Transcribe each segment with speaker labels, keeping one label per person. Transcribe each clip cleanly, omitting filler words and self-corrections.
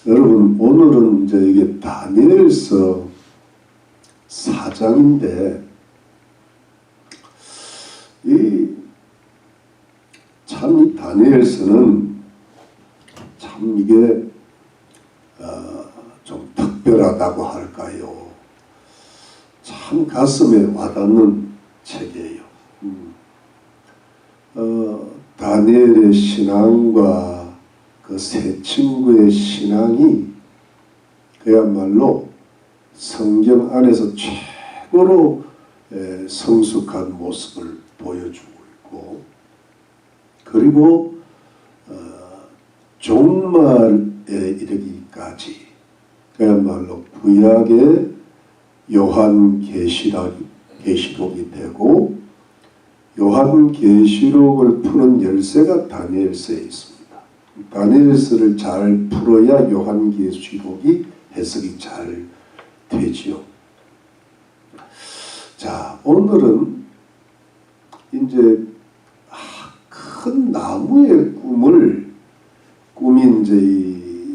Speaker 1: 여러분, 오늘은 이제 이게 다니엘서 4장인데, 이 다니엘서는 참 이게 좀 특별하다고 할까요? 참 가슴에 와닿는 책이에요. 다니엘의 신앙과 그 세 친구의 신앙이 그야말로 성경 안에서 최고로 성숙한 모습을 보여주고 있고, 그리고 종말에 이르기까지 그야말로 구약의 요한계시록이 되고, 요한계시록을 푸는 열쇠가 다니엘서에 있습니다. 다니엘서를 잘 풀어야 요한계시록이 해석이 잘 되지요. 자, 오늘은 이제 큰 나무의 꿈이 이제 이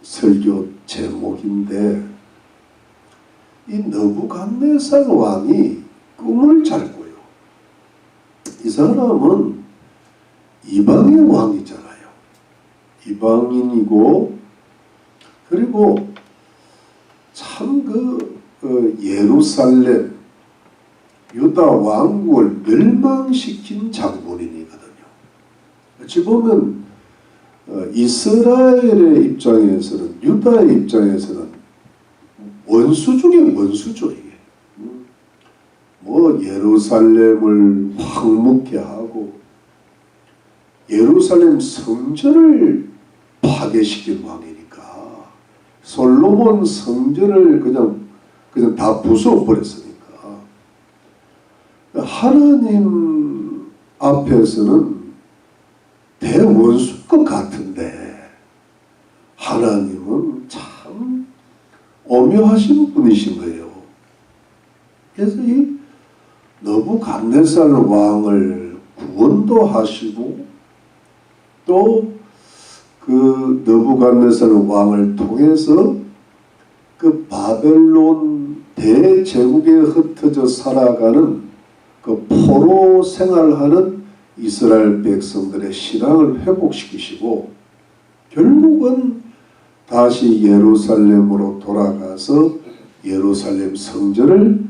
Speaker 1: 설교 제목인데, 이 느부갓네살 왕이 꿈을 잘 꿔요. 이 사람은 이방의 왕이잖아요. 이방인이고, 그리고 참 예루살렘 유다 왕국을 멸망시킨 장본인이거든요. 어찌 보면 이스라엘의 입장에서는, 유다의 입장에서는 원수 중에 원수죠. 이게 뭐 예루살렘을 황무케 하고 예루살렘 성전을 파괴시킨 왕이니까, 솔로몬 성전을 그냥 다 부숴버렸으니까, 하나님 앞에서는 대원수 것 같은데 하나님은 참 오묘하신 분이신 거예요. 그래서 이 느부갓네살 왕을 구원도 하시고, 또 그 느부갓네살 왕을 통해서 그 바벨론 대제국에 흩어져 살아가는 그 포로 생활하는 이스라엘 백성들의 신앙을 회복시키시고, 결국은 다시 예루살렘으로 돌아가서 예루살렘 성전을,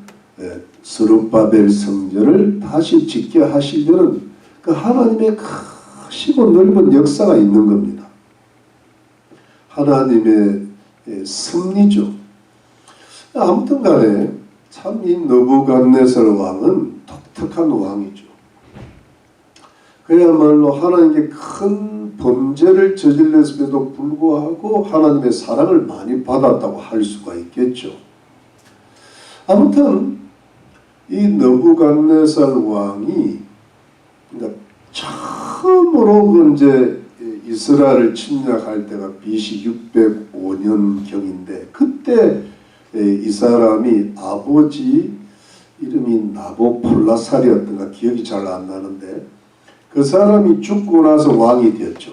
Speaker 1: 스룹바벨 성전을 다시 짓게 하시려는 그 하나님의 크시고 넓은 역사가 있는 겁니다. 하나님의 섭리죠. 아무튼 간에 참 이 느부갓네살 왕은 독특한 왕이죠. 그야말로 하나님께 큰 범죄를 저질렀음에도 불구하고 하나님의 사랑을 많이 받았다고 할 수가 있겠죠. 아무튼 이 느부갓네살 왕이, 그러니까 처음으로 이제 이스라엘을 침략할 때가 BC 605년경인데, 그때 이 사람이 아버지 이름이 나보폴라살이었던가 기억이 잘 안 나는데, 그 사람이 죽고 나서 왕이 되었죠.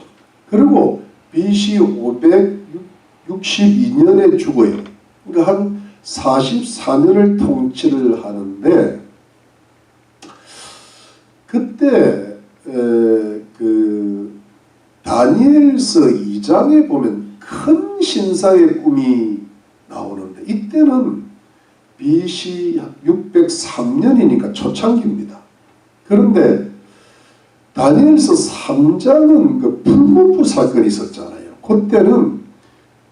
Speaker 1: 그리고 BC 562년에 죽어요. 그러니까 한 44년을 통치를 하는데, 그때 그 다니엘서 2장에 보면 큰 신사의 꿈이 나오는데, 이때는 BC 603년이니까 초창기입니다. 그런데 다니엘서 3장은 그 풀무불 사건이 있었잖아요. 그때는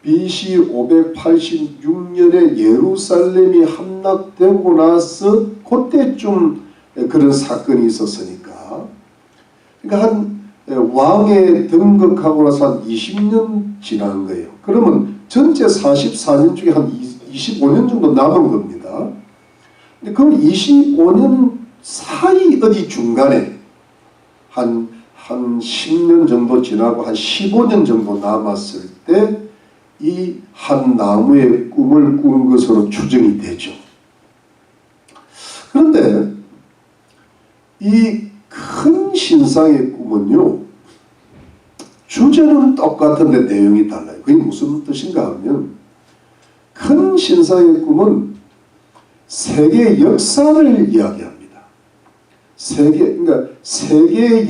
Speaker 1: BC 586년에 예루살렘이 함락되고 나서 그때쯤 그런 사건이 있었으니까, 그러니까 한 왕에 등극하고 나서 한 20년 지난 거예요. 그러면 전체 44년 중에 한 25년 정도 남은 겁니다. 근데 그 25년 사이 어디 중간에 한 10년 정도 지나고 한 15년 정도 남았을 때 이 한 나무의 꿈을 꾼 것으로 추정이 되죠. 그런데 이 큰 신상의 꿈은요, 주제는 똑같은데 내용이 달라요. 그게 무슨 뜻인가 하면 큰 신상의 꿈은 세계 역사를 이야기합니다. 그러니까 세계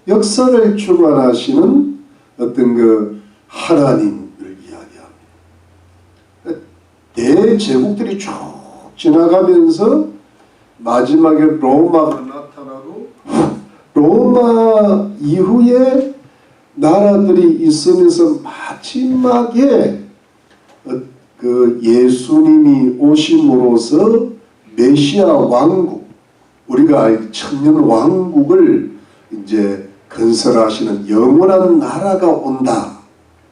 Speaker 1: 역사를 주관하시는 어떤 그 하나님을 이야기합니다. 대제국들이 쭉 지나가면서 마지막에 로마가 나타나고 로마 이후에 나라들이 있으면서 마지막에 그 예수님이 오심으로써 메시아 왕국, 우리가 알 천년 왕국을 이제 건설하시는 영원한 나라가 온다.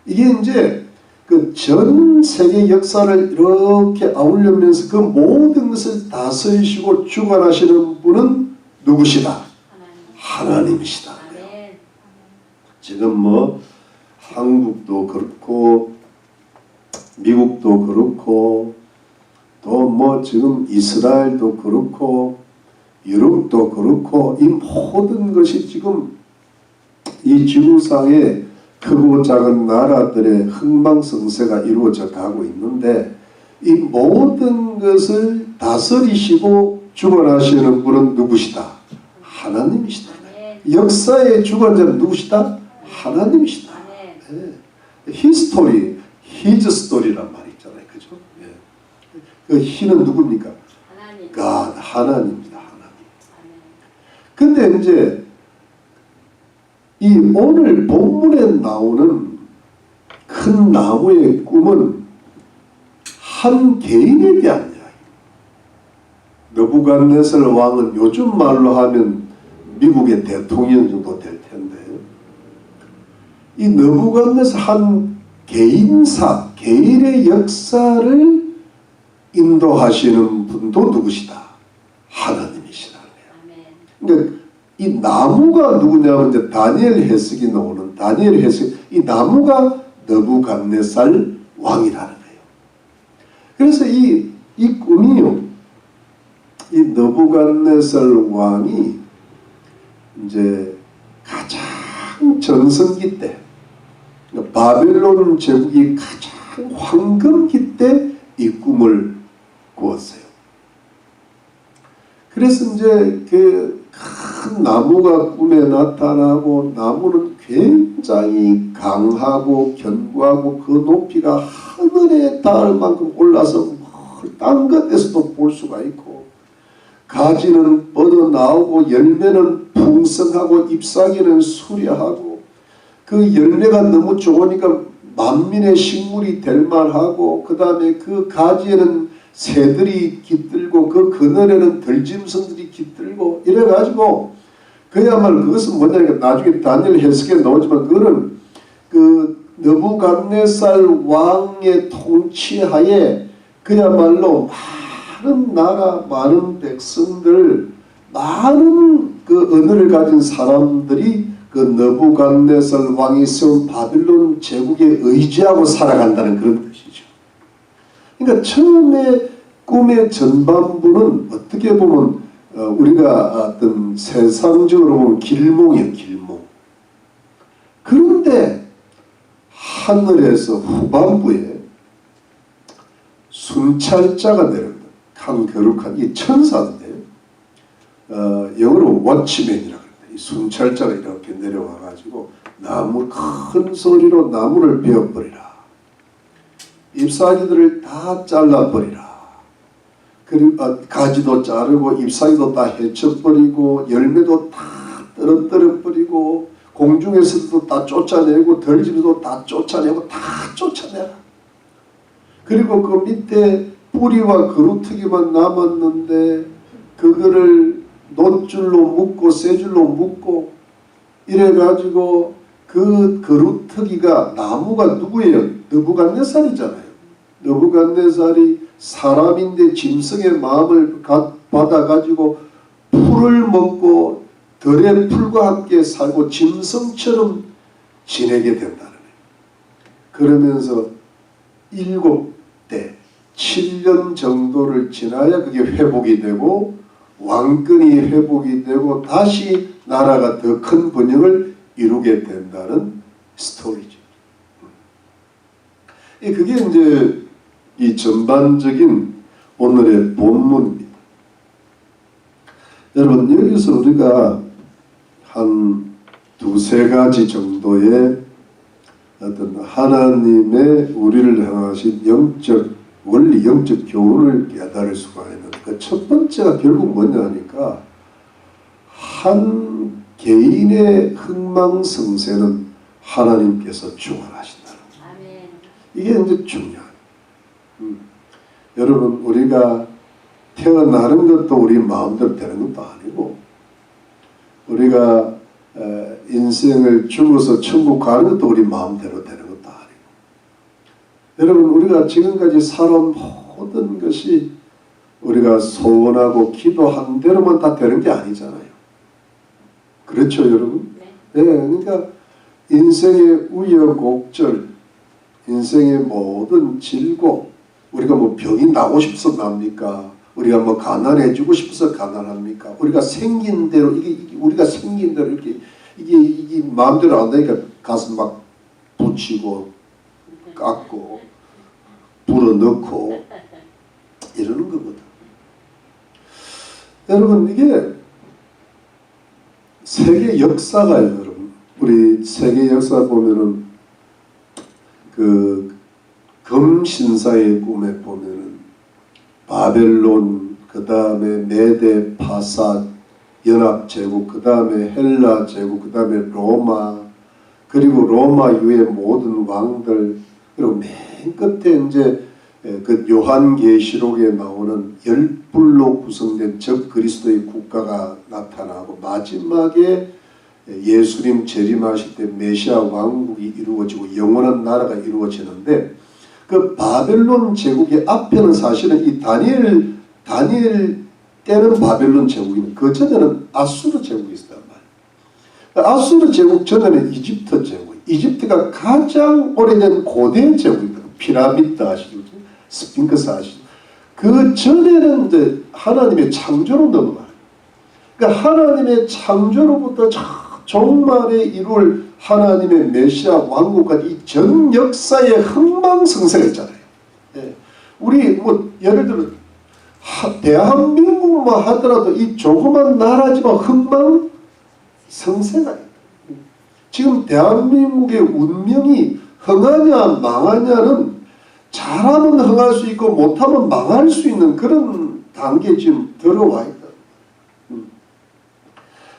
Speaker 1: 이게 이제 그 전 세계 역사를 이렇게 아우르면서 그 모든 것을 다스리시고 주관하시는 분은 누구시다? 하나님이시다. 지금 뭐 한국도 그렇고 미국도 그렇고 또 뭐 지금 이스라엘도 그렇고 유럽도 그렇고 이 모든 것이 지금 이 지구상에 크고 작은 나라들의 흥망성쇠가 이루어져 가고 있는데 이 모든 것을 다스리시고 주관하시는 분은 누구시다? 하나님이시다. 역사의 주관자는 누구시다? 하나님이시다. 네. 히스토리, 히즈 스토리란 말이 있잖아요. 그죠? 네. 그 히는 누굽니까? 하나님. 하나님입니다. 하나님. 근데 이제 이 오늘 본문에 나오는 큰 나무의 꿈은 한 개인에 대한 이야기입니다. 느부갓네살 왕은 요즘 말로 하면 미국의 대통령 정도 될 텐데 이 느부갓네살 한 개인사, 개인의 역사를 인도하시는 분도 누구시다? 하나님이시다. 그러니까 이 나무가 누구냐면 이제 다니엘 해석이 나오는 다니엘 해석, 이 나무가 느부갓네살 왕이라는 거예요. 그래서 이 꿈이요, 이 느부갓네살 왕이 이제 가장 전성기 때, 바벨론 제국이 가장 황금기 때 이 꿈을 꾸었어요. 그래서 이제 그 큰 나무가 꿈에 나타나고 나무는 굉장히 강하고 견고하고 그 높이가 하늘에 닿을 만큼 올라서 딴 곳에서도 볼 수가 있고 가지는 뻗어나오고 열매는 풍성하고 잎사귀는 수려하고 그 열매가 너무 좋으니까 만민의 식물이 될 만하고 그 다음에 그 가지에는 새들이 깃들고 그 그늘에는 들짐승들이 깃들고 이래가지고 그야말로 그것은 뭐냐면 나중에 다니엘 해석에 나오지만 그거는 그 느부갓네살 왕의 통치하에 그야말로 많은 나라 많은 백성들 많은 그 언어를 가진 사람들이 그 느부갓네살 왕이 세운 바빌론 제국에 의지하고 살아간다는 그런 뜻이죠. 그러니까 처음에 꿈의 전반부는 어떻게 보면 우리가 어떤 세상적으로 보면 길몽이에요. 길몽. 그런데 하늘에서 후반부에 순찰자가 내려옵니다. 강거룩한 이 천사인데 영어로 워치맨이라고 합니다. 이 순찰자가 이렇게 내려와가지고 나무 큰 소리로 나무를 베어버리라. 잎사귀들을 다 잘라버리라. 그리고 가지도 자르고 잎사귀도 다 헤쳐버리고 열매도 다 떨어뜨려버리고 공중에서도 다 쫓아내고 들짐도 다 쫓아내고 다 쫓아내라. 그리고 그 밑에 뿌리와 그루터기만 남았는데 그거를 놋줄로 묶고 쇠줄로 묶고 이래가지고 그 그루터기가 나무가 누구예요? 느부갓네살이잖아요. 느부갓네살이 사람인데 짐승의 마음을 받아가지고 풀을 먹고 들의 풀과 함께 살고 짐승처럼 지내게 된다는 거예요. 그러면서 7대 7년 정도를 지나야 그게 회복이 되고 왕권이 회복이 되고 다시 나라가 더 큰 번영을 이루게 된다는 스토리죠. 그게 이제 이 전반적인 오늘의 본문입니다. 여러분, 여기서 우리가 한 두세 가지 정도의 어떤 하나님의 우리를 향하신 영적 원리, 영적 교훈을 깨달을 수가 있는데, 그 첫 번째가 결국 뭐냐 하니까 한 개인의 흥망성쇠는 하나님께서 주관하신다. 이게 이제 중요해요. 여러분, 우리가 태어나는 것도 우리 마음대로 되는 것도 아니고, 우리가 인생을 죽어서 천국 가는 것도 우리 마음대로 되는 것도 아니고, 여러분, 우리가 지금까지 살아온 모든 것이 우리가 소원하고 기도한 대로만 다 되는 게 아니잖아요. 그렇죠, 여러분? 네. 그러니까 인생의 우여곡절, 인생의 모든 질곡, 우리가 뭐 병이 나고 싶어서 납니까? 우리가 뭐 가난해지고 싶어서 가난합니까? 우리가 생긴 대로 이게 우리가 생긴 대로 이렇게 이게 마음대로 안 되니까 가슴 막 붙이고 깎고 불어넣고 이러는 거거든. 여러분, 이게 세계 역사가요, 여러분. 우리 세계 역사 보면은 그 금신사의 꿈에 보면은 바벨론, 그 다음에 메데 파사 연합제국, 그 다음에 헬라 제국, 그 다음에 로마, 그리고 로마 이후의 모든 왕들, 그리고 맨 끝에 이제 그 요한계시록에 나오는 열불로 구성된 적그리스도의 국가가 나타나고, 마지막에 예수님 재림하실 때 메시아 왕국이 이루어지고 영원한 나라가 이루어지는데, 그 바벨론 제국의 앞에는 사실은 이 다니엘 때는 바벨론 제국인데 그 전에는 아수르 제국이 있었단 말이에요. 아수르 제국 전에는 이집트 제국, 이집트가 가장 오래된 고대 제국입니다. 피라미드 아시죠? 스핑크스 아시죠? 그 전에는 이제 하나님의 창조로 넘어가요. 그러니까 하나님의 창조로부터 종말에 이룰 하나님의 메시아 왕국까지 이 전 역사의 흥망성쇠가 있잖아요. 예. 우리 뭐 예를 들어 대한민국만 하더라도 이 조그만 나라지만 흥망성쇠가 있다. 지금 대한민국의 운명이 흥하냐 망하냐는 잘하면 흥할 수 있고 못하면 망할 수 있는 그런 단계에 지금 들어와 있다.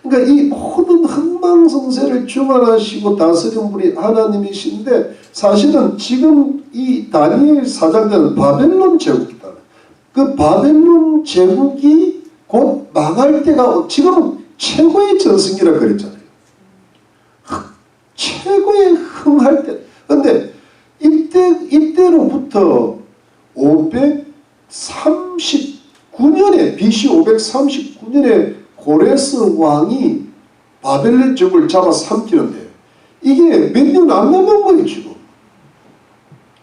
Speaker 1: 그러니까 이 모든 흥망성쇠를 주관하시고 다스리는 분이 하나님이신데, 사실은 지금 이 다니엘 4장에는 바벨론 제국이다. 그 바벨론 제국이 곧 망할 때가 지금은 최고의 전승기라 그랬잖아요. 최고의 흥할 때. 그런데 이때로부터 539년에 BC 539년에 고레스 왕이 바벨론 제국을 잡아 삼키는데 이게 몇 년 안 남은 거예요, 지금.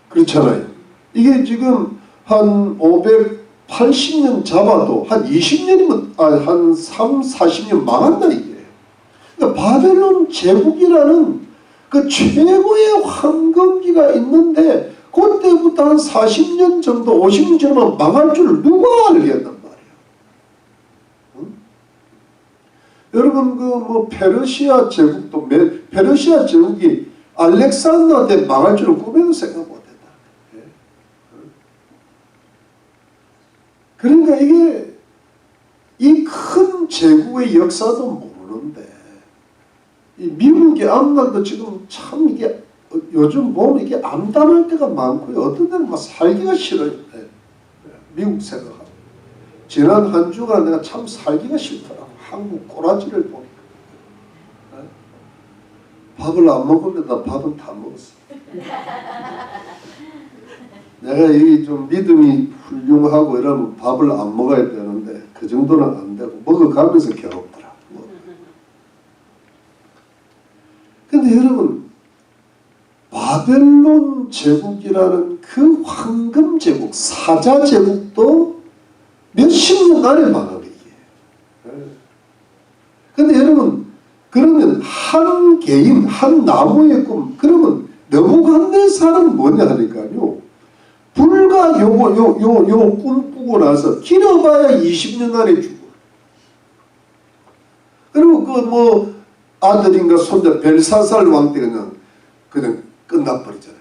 Speaker 1: 그렇잖아요. 이게 지금 한 580년 잡아도 한 20년이면 한 3, 40년 망한다 이게. 그러니까 바벨론 제국이라는 그 최고의 황금기가 있는데 그때부터 한 40년 정도 50년 전만 망할 줄 누가 알겠단 말이야. 여러분, 그 뭐 페르시아 제국도 페르시아 제국이 알렉산더한테 망할 줄은 꿈에도 생각 못했다. 그러니까 이게 이 큰 제국의 역사도 모르는데, 이 미국의 앞날도 지금 참 이게 요즘 보면 이게 암담할 때가 많고요. 어떤 데는 막 살기가 싫어요. 미국 생각하고. 지난 한 주간 내가 참 살기가 싫더라고. 한국 꼬라지를 보니까. 밥을 안 먹으면 나 밥은 다 먹었어. 내가 이 좀 믿음이 훌륭하고 이러면 밥을 안 먹어야 되는데 그 정도는 안 되고 먹어가면서 괴롭더라. 근데 여러분, 바벨론 제국이라는 그 황금 제국, 사자 제국도 몇십 년 안에 망하게. 근데 여러분, 그러면 한 개인, 한 나무의 꿈, 그러면 느부갓네살은 뭐냐 하니까요. 불과 요 꿈 꾸고 나서 길어봐야 20년 안에 죽어. 그리고 그 뭐 아들인가 손자 벨사살 왕 때 그냥 끝나버리잖아요.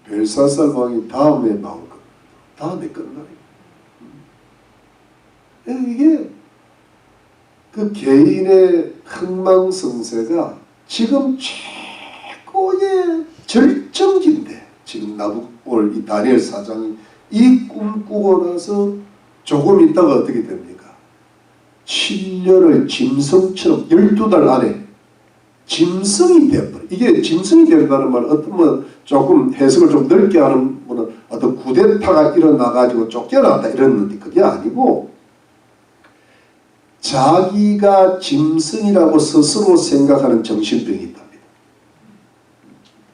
Speaker 1: 벨사살 왕이 다음에 나올 겁니다. 다음에 끝나요. 이게 그 개인의 흥망성쇠가 지금 최고의 절정기인데, 지금 오늘 이 다니엘 사장이 이 꿈 꾸고 나서 조금 있다가 어떻게 됩니까? 7년을 짐승처럼 12달 안에 짐승이 되어버려. 이게 짐승이 된다는 말은 어떤 뭐 조금 해석을 좀 넓게 하는 분은 어떤 구데타가 일어나가지고 쫓겨났다 이랬는데 그게 아니고, 자기가 짐승이라고 스스로 생각하는 정신병이 있답니다.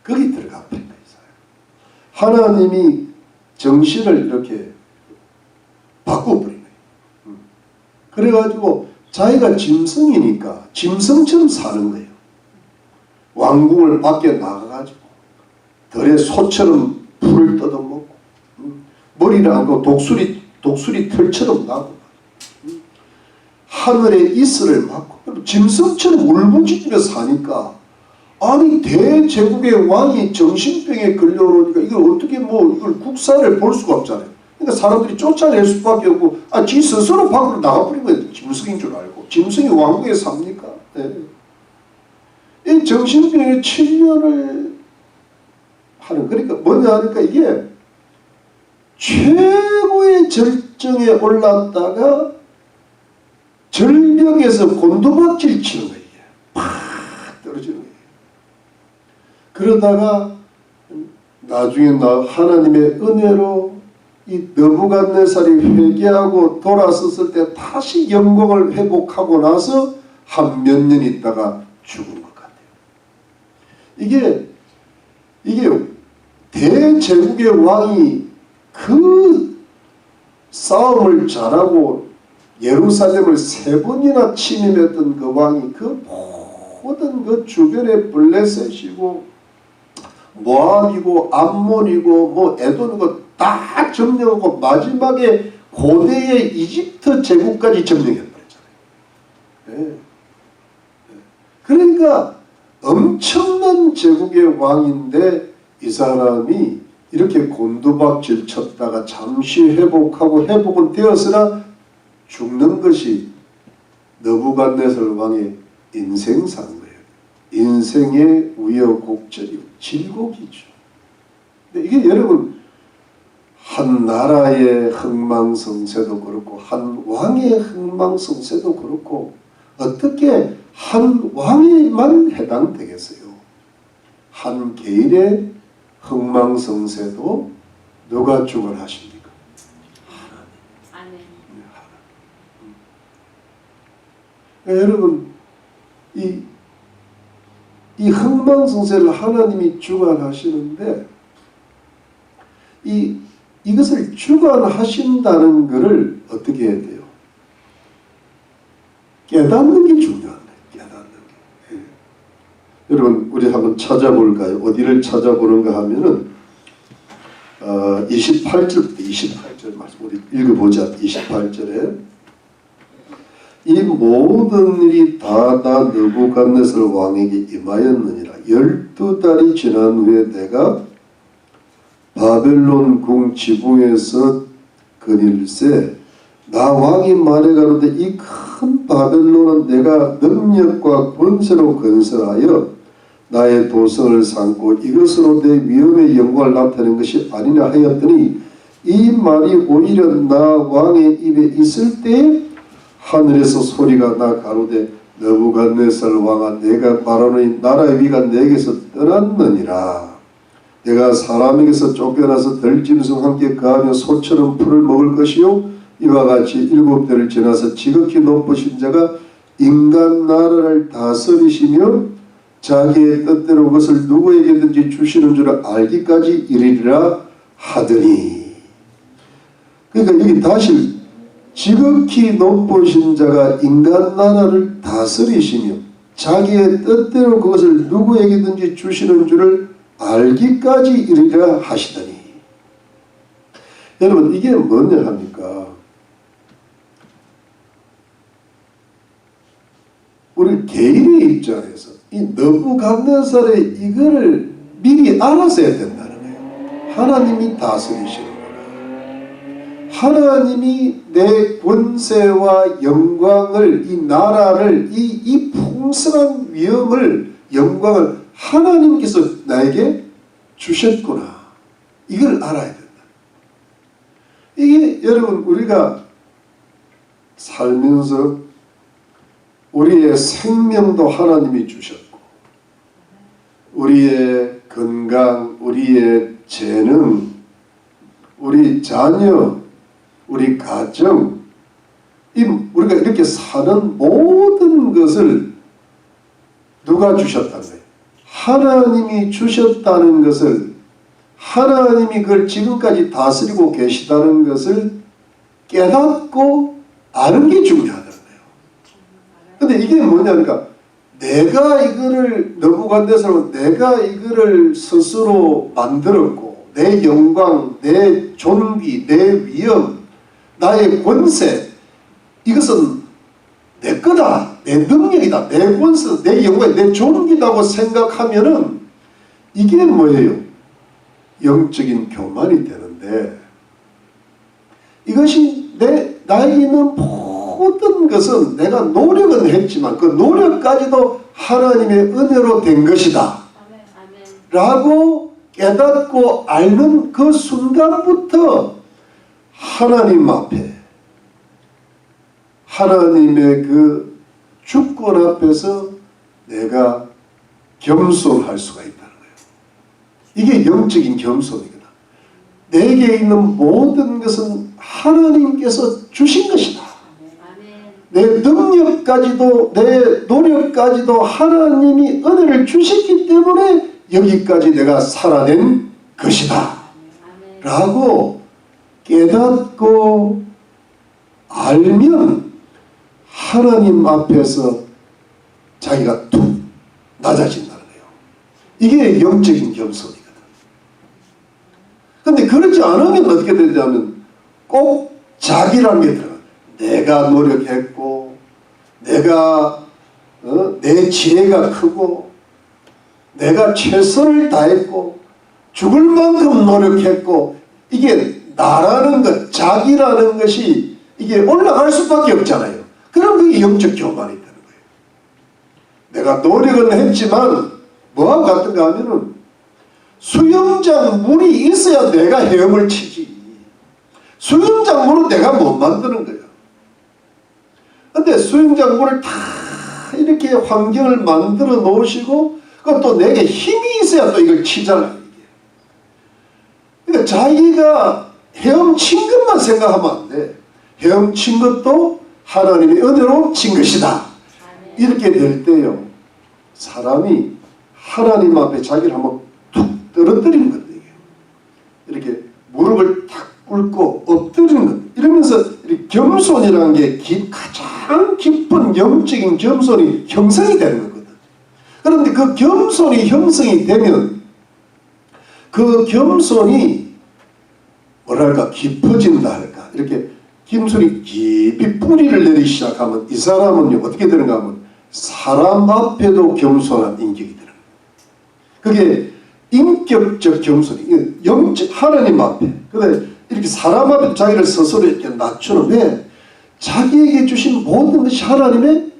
Speaker 1: 거기 들어가 버린 거예요. 하나님이 정신을 이렇게 바꿔버린 거예요. 그래가지고 자기가 짐승이니까 짐승처럼 사는 거예요. 왕궁을 밖에 나가가지고 들에 소처럼 풀을 뜯어먹고, 머리를 안고 독수리 털처럼 나고, 하늘의 이슬을 맞고 짐승처럼 울부짖으며 사니까, 아니 대제국의 왕이 정신병에 걸려오니까 이걸 어떻게 뭐 이걸 국사를 볼 수가 없잖아요. 그러니까 사람들이 쫓아낼 수밖에 없고, 지 스스로 밖으로 나가버린 거예요. 짐승인 줄 알고. 짐승이 왕궁에 삽니까? 네. 이 정신병에 7년을 하는, 그러니까 뭐냐 하니까 이게 최고의 절정에 올랐다가 절벽에서 곤두박질 치는 거예요. 팍 떨어지는 거예요. 그러다가 나중에 하나님의 은혜로 이 느부갓네살이 회개하고 돌아섰을 때 다시 영광을 회복하고 나서 한 몇 년 있다가 죽은 것 같아요. 이게 대제국의 왕이 그 싸움을 잘하고 예루살렘을 3번이나 침입했던 그 왕이 그 모든 그 주변에 블레셋이고 모압이고 암몬이고 뭐 에돔이고 다 점령하고 마지막에 고대의 이집트 제국까지 점령해버렸잖아요. 네. 그러니까 엄청난 제국의 왕인데 이 사람이 이렇게 곤두박질 쳤다가 잠시 회복하고 회복은 되었으나 죽는 것이 느부갓네살 왕의 인생사인 거예요. 인생의 우여곡절이고 질곡이죠. 근데 이게 여러분 한 나라의 흥망성쇠도 그렇고 한 왕의 흥망성쇠도 그렇고 어떻게 한 왕에만 해당되겠어요? 한 개인의 흥망성쇠도 누가 주관하십니까? 여러분 이 흥망성쇠를 하나님이 주관하시는데 이것을 주관하신다는 것을 어떻게 해야 돼요? 깨닫는 게 중요한 거예요. 깨닫는 게. 예. 여러분 우리 한번 찾아볼까요? 어디를 찾아보는가 하면은 28절 말씀 우리 읽어보자. 28절에 이 모든 일이 다 느부갓네살 왕에게 임하였느니라. 12달이 지난 후에 내가 바벨론 궁 지붕에서 거닐세 나 왕이 말해가로되 이 큰 바벨론은 내가 능력과 권세로 건설하여 나의 도성을 삼고 이것으로 내 위엄의 영광을 나타낸 것이 아니냐 하였더니 이 말이 오히려 나 왕의 입에 있을 때에 하늘에서 소리가 나 가로되 느부갓네살 왕아 내가 말하노니 나라의 위가 내게서 떠났느니라. 내가 사람에게서 쫓겨나서 들짐승과 함께 거하며 소처럼 풀을 먹을 것이요 이와 같이 7대를 지나서 지극히 높으신 자가 인간 나라를 다스리시며 자기의 뜻대로 그것을 누구에게든지 주시는 줄 알기까지 이르리라 하더니, 그러니까 여기 다시 지극히 높으신 자가 인간 나라를 다스리시며 자기의 뜻대로 그것을 누구에게든지 주시는 줄을 알기까지 이르리라 하시더니. 여러분, 이게 뭐냐 합니까? 우리 개인의 입장에서 이 느부갓네살의 이거를 미리 알았어야 된다는 거예요. 하나님이 다스리시는구나. 하나님이 내 권세와 영광을, 이 나라를, 이 풍성한 위엄을, 영광을 하나님께서 나에게 주셨구나. 이걸 알아야 된다. 이게 여러분, 우리가 살면서 우리의 생명도 하나님이 주셨고, 우리의 건강, 우리의 재능, 우리 자녀, 우리 가정, 우리가 이렇게 사는 모든 것을 누가 주셨다는 거예요? 하나님이 주셨다는 것을, 하나님이 그걸 지금까지 다스리고 계시다는 것을 깨닫고 아는 게 중요하다는 거예요. 근데 이게 뭐냐니까, 내가 이거를 느부갓네살은 내가 이거를 스스로 만들었고, 내 영광, 내 존귀, 내 위엄, 나의 권세, 이것은 내 거다, 내 능력이다, 내 권세, 내 영광, 내 존귀다고 생각하면은 이게 뭐예요? 영적인 교만이 되는데, 이것이 나에게 있는 모든 것은 내가 노력은 했지만 그 노력까지도 하나님의 은혜로 된 것이다 라고 깨닫고 알는 그 순간부터 하나님 앞에, 하나님의 그 주권 앞에서 내가 겸손할 수가 있다는 거예요. 이게 영적인 겸손이거든. 내게 있는 모든 것은 하나님께서 주신 것이다. 내 능력까지도, 내 노력까지도 하나님이 은혜를 주셨기 때문에 여기까지 내가 살아낸 것이다 라고 깨닫고 알면 하나님 앞에서 자기가 툭 낮아진다는 거예요. 이게 영적인 겸손이거든. 근데 그렇지 않으면 어떻게 되냐면 꼭 자기라는 게 들어가. 내가 노력했고, 내가 내 지혜가 크고, 내가 최선을 다했고, 죽을 만큼 노력했고, 이게 나라는 것, 자기라는 것이 이게 올라갈 수밖에 없잖아요. 그럼 그게 영적 교만이 되는 거예요. 내가 노력은 했지만 뭐하고 같은가 하면은 수영장 물이 있어야 내가 헤엄을 치지. 수영장 물은 내가 못 만드는 거예요. 근데 수영장 물을 다 이렇게 환경을 만들어 놓으시고, 그것도 내게 힘이 있어야 또 이걸 치잖아요. 그러니까 자기가 헤엄친 것만 생각하면 안 돼. 헤엄친 것도 하나님의 은혜로 친 것이다. 이렇게 될 때요, 사람이 하나님 앞에 자기를 한번 툭 떨어뜨리는 거예요. 이렇게 무릎을 탁 꿇고 엎드리는 것. 이러면서 겸손이라는 게 가장 깊은 영적인 겸손이 형성이 되는 거거든. 그런데 그 겸손이 형성이 되면 그 겸손이 뭐랄까 깊어진다 할까, 이렇게 겸손이 깊이 뿌리를 내리기 시작하면 이 사람은요 어떻게 되는가 하면 사람 앞에도 겸손한 인격이 되는 거예요. 그게 인격적 겸손이, 영적 하나님 앞에. 근데 이렇게 사람 앞에 자기를 스스로 이렇게 낮추는 왜? 자기에게 주신 모든 것이 하나님의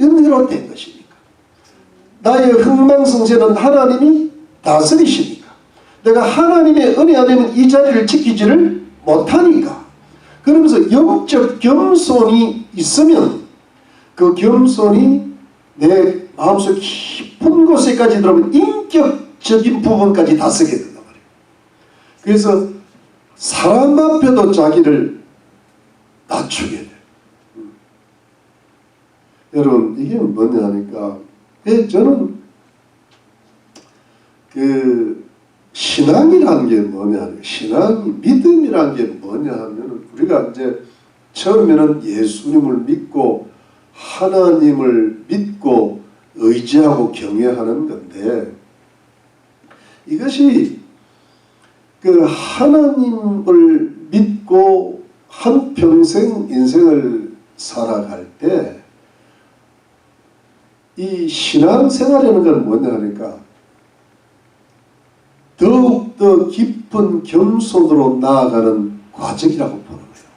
Speaker 1: 은혜로 된 것이니까. 나의 흥망성쇠는 하나님이 다스리시니까. 내가 하나님의 은혜 아니면 이 자리를 지키지를 못하니까. 그러면서 영적 겸손이 있으면 그 겸손이 내 마음속 깊은 곳에까지 들어오면 인격적인 부분까지 다스리게 된단 말이에요. 그래서 사람 앞에도 자기를 낮추게 돼. 여러분, 이게 뭐냐 하니까, 저는 그 신앙이라는 게 뭐냐, 믿음이라는 게 뭐냐 하면 우리가 이제 처음에는 예수님을 믿고 하나님을 믿고 의지하고 경외하는 건데, 이것이 그 하나님을 믿고 한평생 인생을 살아갈 때 이 신앙생활이라는 건 뭐냐 하니까 더욱더 깊은 겸손으로 나아가는 과정이라고 보는 거예요.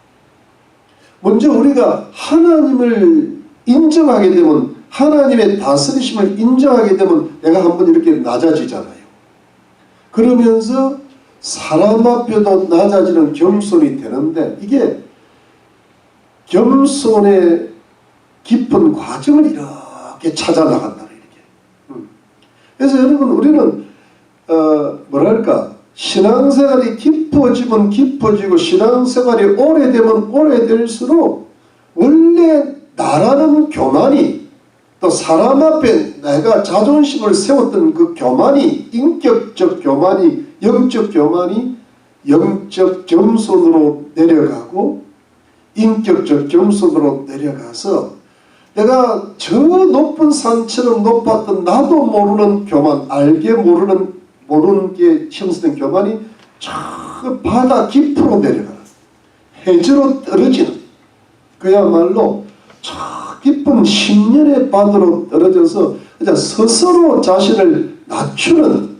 Speaker 1: 먼저 우리가 하나님을 인정하게 되면, 하나님의 다스리심을 인정하게 되면 내가 한번 이렇게 낮아지잖아요. 그러면서 사람 앞에도 낮아지는 겸손이 되는데, 이게 겸손의 깊은 과정을 이렇게 찾아 나간다. 이렇게. 그래서 여러분, 우리는 뭐랄까, 신앙생활이 깊어지면 깊어지고 신앙생활이 오래되면 오래될수록 원래 나라는 교만이, 또 사람 앞에 내가 자존심을 세웠던 그 교만이, 인격적 교만이, 영적 교만이 영적 겸손으로 내려가고 인격적 겸손으로 내려가서 내가 저 높은 산처럼 높았던 나도 모르는 교만, 알게 모르는 게 형성된 교만이 저 바다 깊으로 내려가는, 해저로 떨어지는, 그야말로 저 깊은 심연의 바다로 떨어져서 그냥 스스로 자신을 낮추는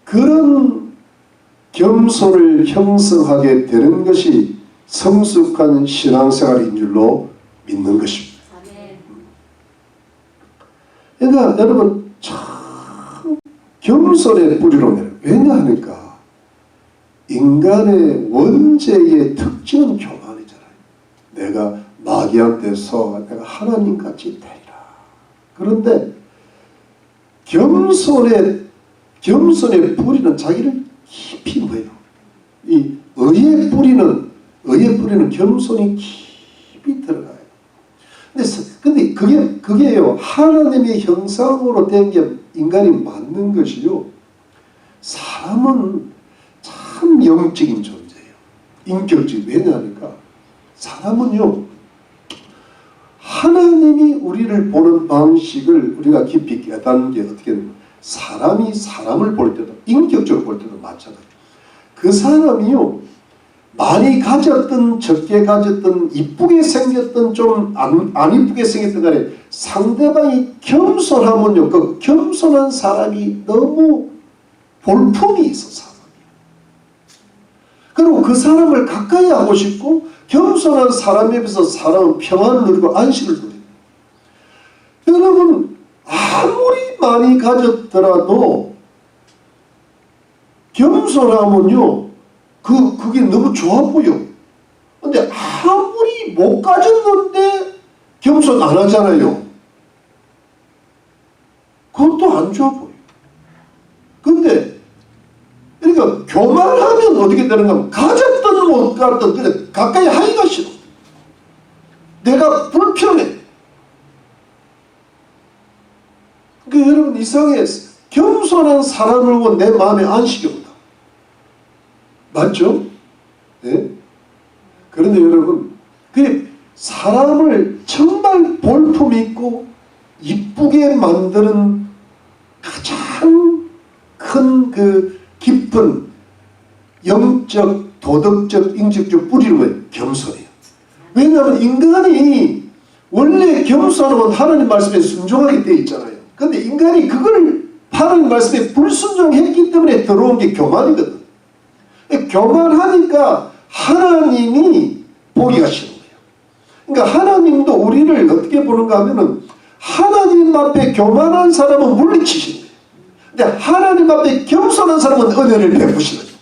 Speaker 1: 그런 겸손을 형성하게 되는 것이 성숙한 신앙생활인 줄로 믿는 것입니다. 그러니까 여러분, 참 겸손의 뿌리로 내려. 왜냐하니까 인간의 원죄의 특징은 교만이잖아요. 내가 마귀한테 속아 내가 하나님같이 되리라. 그런데 겸손의 뿌리는 자기를 깊이 뭐예요? 이 의의 뿌리는 겸손이 깊이 들어가요. 근데 그게요, 하나님의 형상으로 된 게 인간이 맞는 것이요. 사람은 참 영적인 존재예요. 인격적인. 왜냐하니까 사람은요, 하나님이 우리를 보는 방식을 우리가 깊이 깨닫는 게 어떻게 되면, 사람이 사람을 볼 때도, 인격적으로 볼 때도 마찬가지예요. 그 사람이요, 많이 가졌든 적게 가졌든 이쁘게 생겼든 좀 안 이쁘게 생겼든 간에 상대방이 겸손하면요, 그 겸손한 사람이 너무 볼품이 있어, 사람이. 그리고 그 사람을 가까이 하고 싶고, 겸손한 사람에 비해서 사람은 평안을 누리고 안식을 누립니다. 여러분, 아무리 많이 가졌더라도 겸손하면요, 그게 너무 좋아 보여. 근데 아무리 못 가졌는데 겸손 안 하잖아요. 그것도 안 좋아 보여. 근데 그러니까 교만하면 어떻게 되는가 하면, 가졌든 못 가졌든 그냥 가까이 하기가 싫어. 내가 불편해. 그러니까 여러분, 이상해. 겸손한 사람을 보고 내 마음에 안식이 온다. 맞죠? 네? 그런데 여러분, 사람을 정말 볼품 있고 이쁘게 만드는 가장 큰 그 깊은 영적, 도덕적, 인격적 뿌리는 거예요. 겸손이에요. 왜냐하면 인간이 원래 겸손하면 하나님 말씀에 순종하게 되어 있잖아요. 그런데 인간이 그걸 하나님 말씀에 불순종했기 때문에 들어온 게 교만이거든. 교만하니까 하나님이 보기가 싫은 거예요. 그러니까 하나님도 우리를 어떻게 보는가 하면은, 하나님 앞에 교만한 사람은 물리치시는 거예요. 근데 하나님 앞에 겸손한 사람은 은혜를 베푸시는 거예요.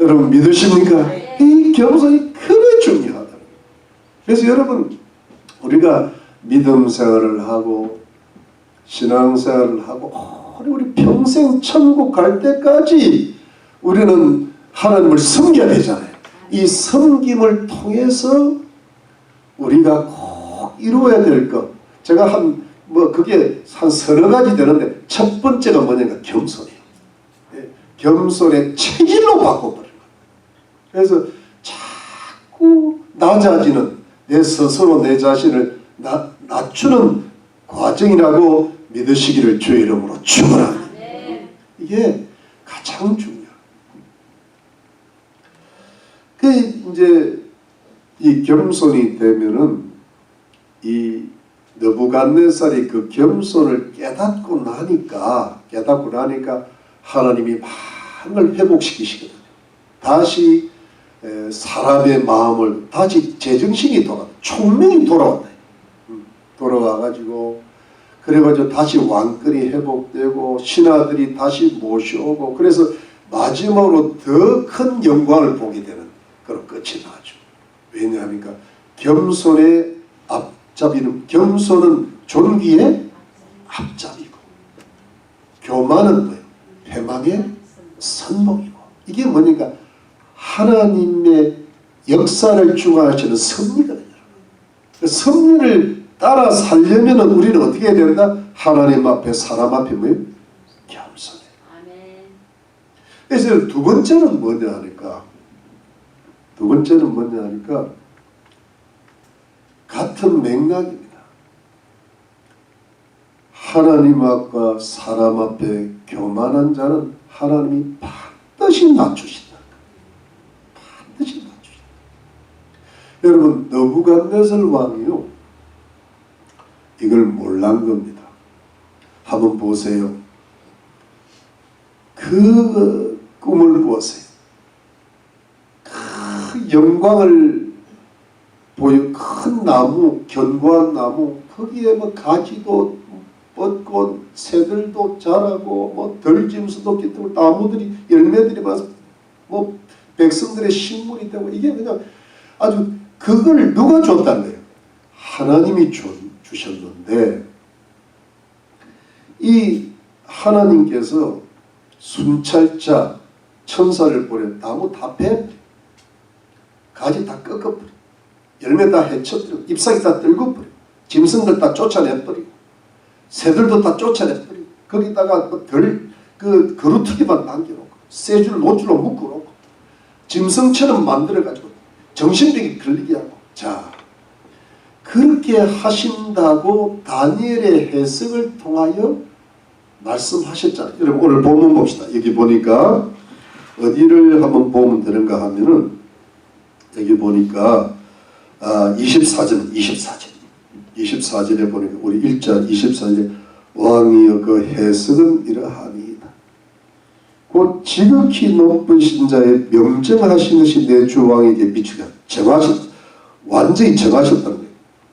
Speaker 1: 여러분 믿으십니까? 이 겸손이 크게 중요하다. 그래서 여러분, 우리가 믿음 생활을 하고 신앙생활을 하고 우리 평생 천국 갈 때까지 우리는 하나님을 섬겨야 되잖아요. 이 섬김을 통해서 우리가 꼭 이루어야 될 것, 제가 그게 한 서너 가지 되는데, 첫 번째가 뭐냐면 겸손이에요. 겸손의 체질로 바꿔버린 거예요. 그래서 자꾸 낮아지는, 내 스스로 내 자신을 낮추는 과정이라고 믿으시기를 주의 이름으로 축원합니다. 이게 가장 중요합니다. 그 이제 이 겸손이 되면은 이 느부갓네살이 그 겸손을 깨닫고 나니까 하나님이 많은 회복시키시거든요. 다시 사람의 마음을 다시 제정신이 총명이 돌아왔다. 돌아와가지고 그래가지고 다시 왕권이 회복되고 신하들이 다시 모셔오고, 그래서 마지막으로 더 큰 영광을 보게 되는 그런 끝이 나죠. 왜냐하니까 겸손의 앞잡이는, 겸손은 존귀의 앞잡이고, 교만은 뭐예요? 패망의 선봉이고. 이게 뭐니까 하나님의 역사를 중화하시는 섭리거든요. 그 섭리를 따라 살려면 우리는 어떻게 해야 된다? 하나님 앞에, 사람 앞에 뭐예요? 겸손해. 그래서 두 번째는 뭐냐 하니까, 같은 맥락입니다. 하나님 앞과 사람 앞에 교만한 자는 하나님이 반드시 낮추신다. 반드시 낮추신다. 여러분, 느부갓네살 왕이요, 이걸 몰란 겁니다. 한번 보세요. 그 꿈을 보세요. 큰 영광을 보여, 큰 나무, 견고한 나무, 거기에 뭐 가지도 뻗고 새들도 자라고 뭐 들짐승도 깃들고 나무들이, 열매들이 많아서 뭐 백성들의 식물이 되고, 이게 그냥 아주, 그걸 누가 줬다는 거예요? 하나님이 주셨는데, 이 하나님께서 순찰자 천사를 보내 나무 다 베, 가지 다 꺾어버려, 열매 다 해쳐버리고, 잎사귀 다 뜯어버려, 짐승들 다 쫓아내버리고, 새들도 다 쫓아내버리고, 거기다가 그 그루터기만 남겨놓고, 쇠줄 노줄로 묶어놓고, 짐승처럼 만들어가지고 정신병이 걸리게 하고. 자, 그렇게 하신다고 다니엘의 해석을 통하여 말씀하셨잖아요. 여러분, 오늘 본문 봅시다. 여기 보니까 어디를 한번 보면 되는가 하면은, 여기 보니까 24절에 보니까, 우리 1절 24절에 왕이여 그 해석은 이러하니이다. 곧 지극히 높으신 자의 명정하신 것이 내 주 왕에게 미치게 완전히 정하셨다는 거예요.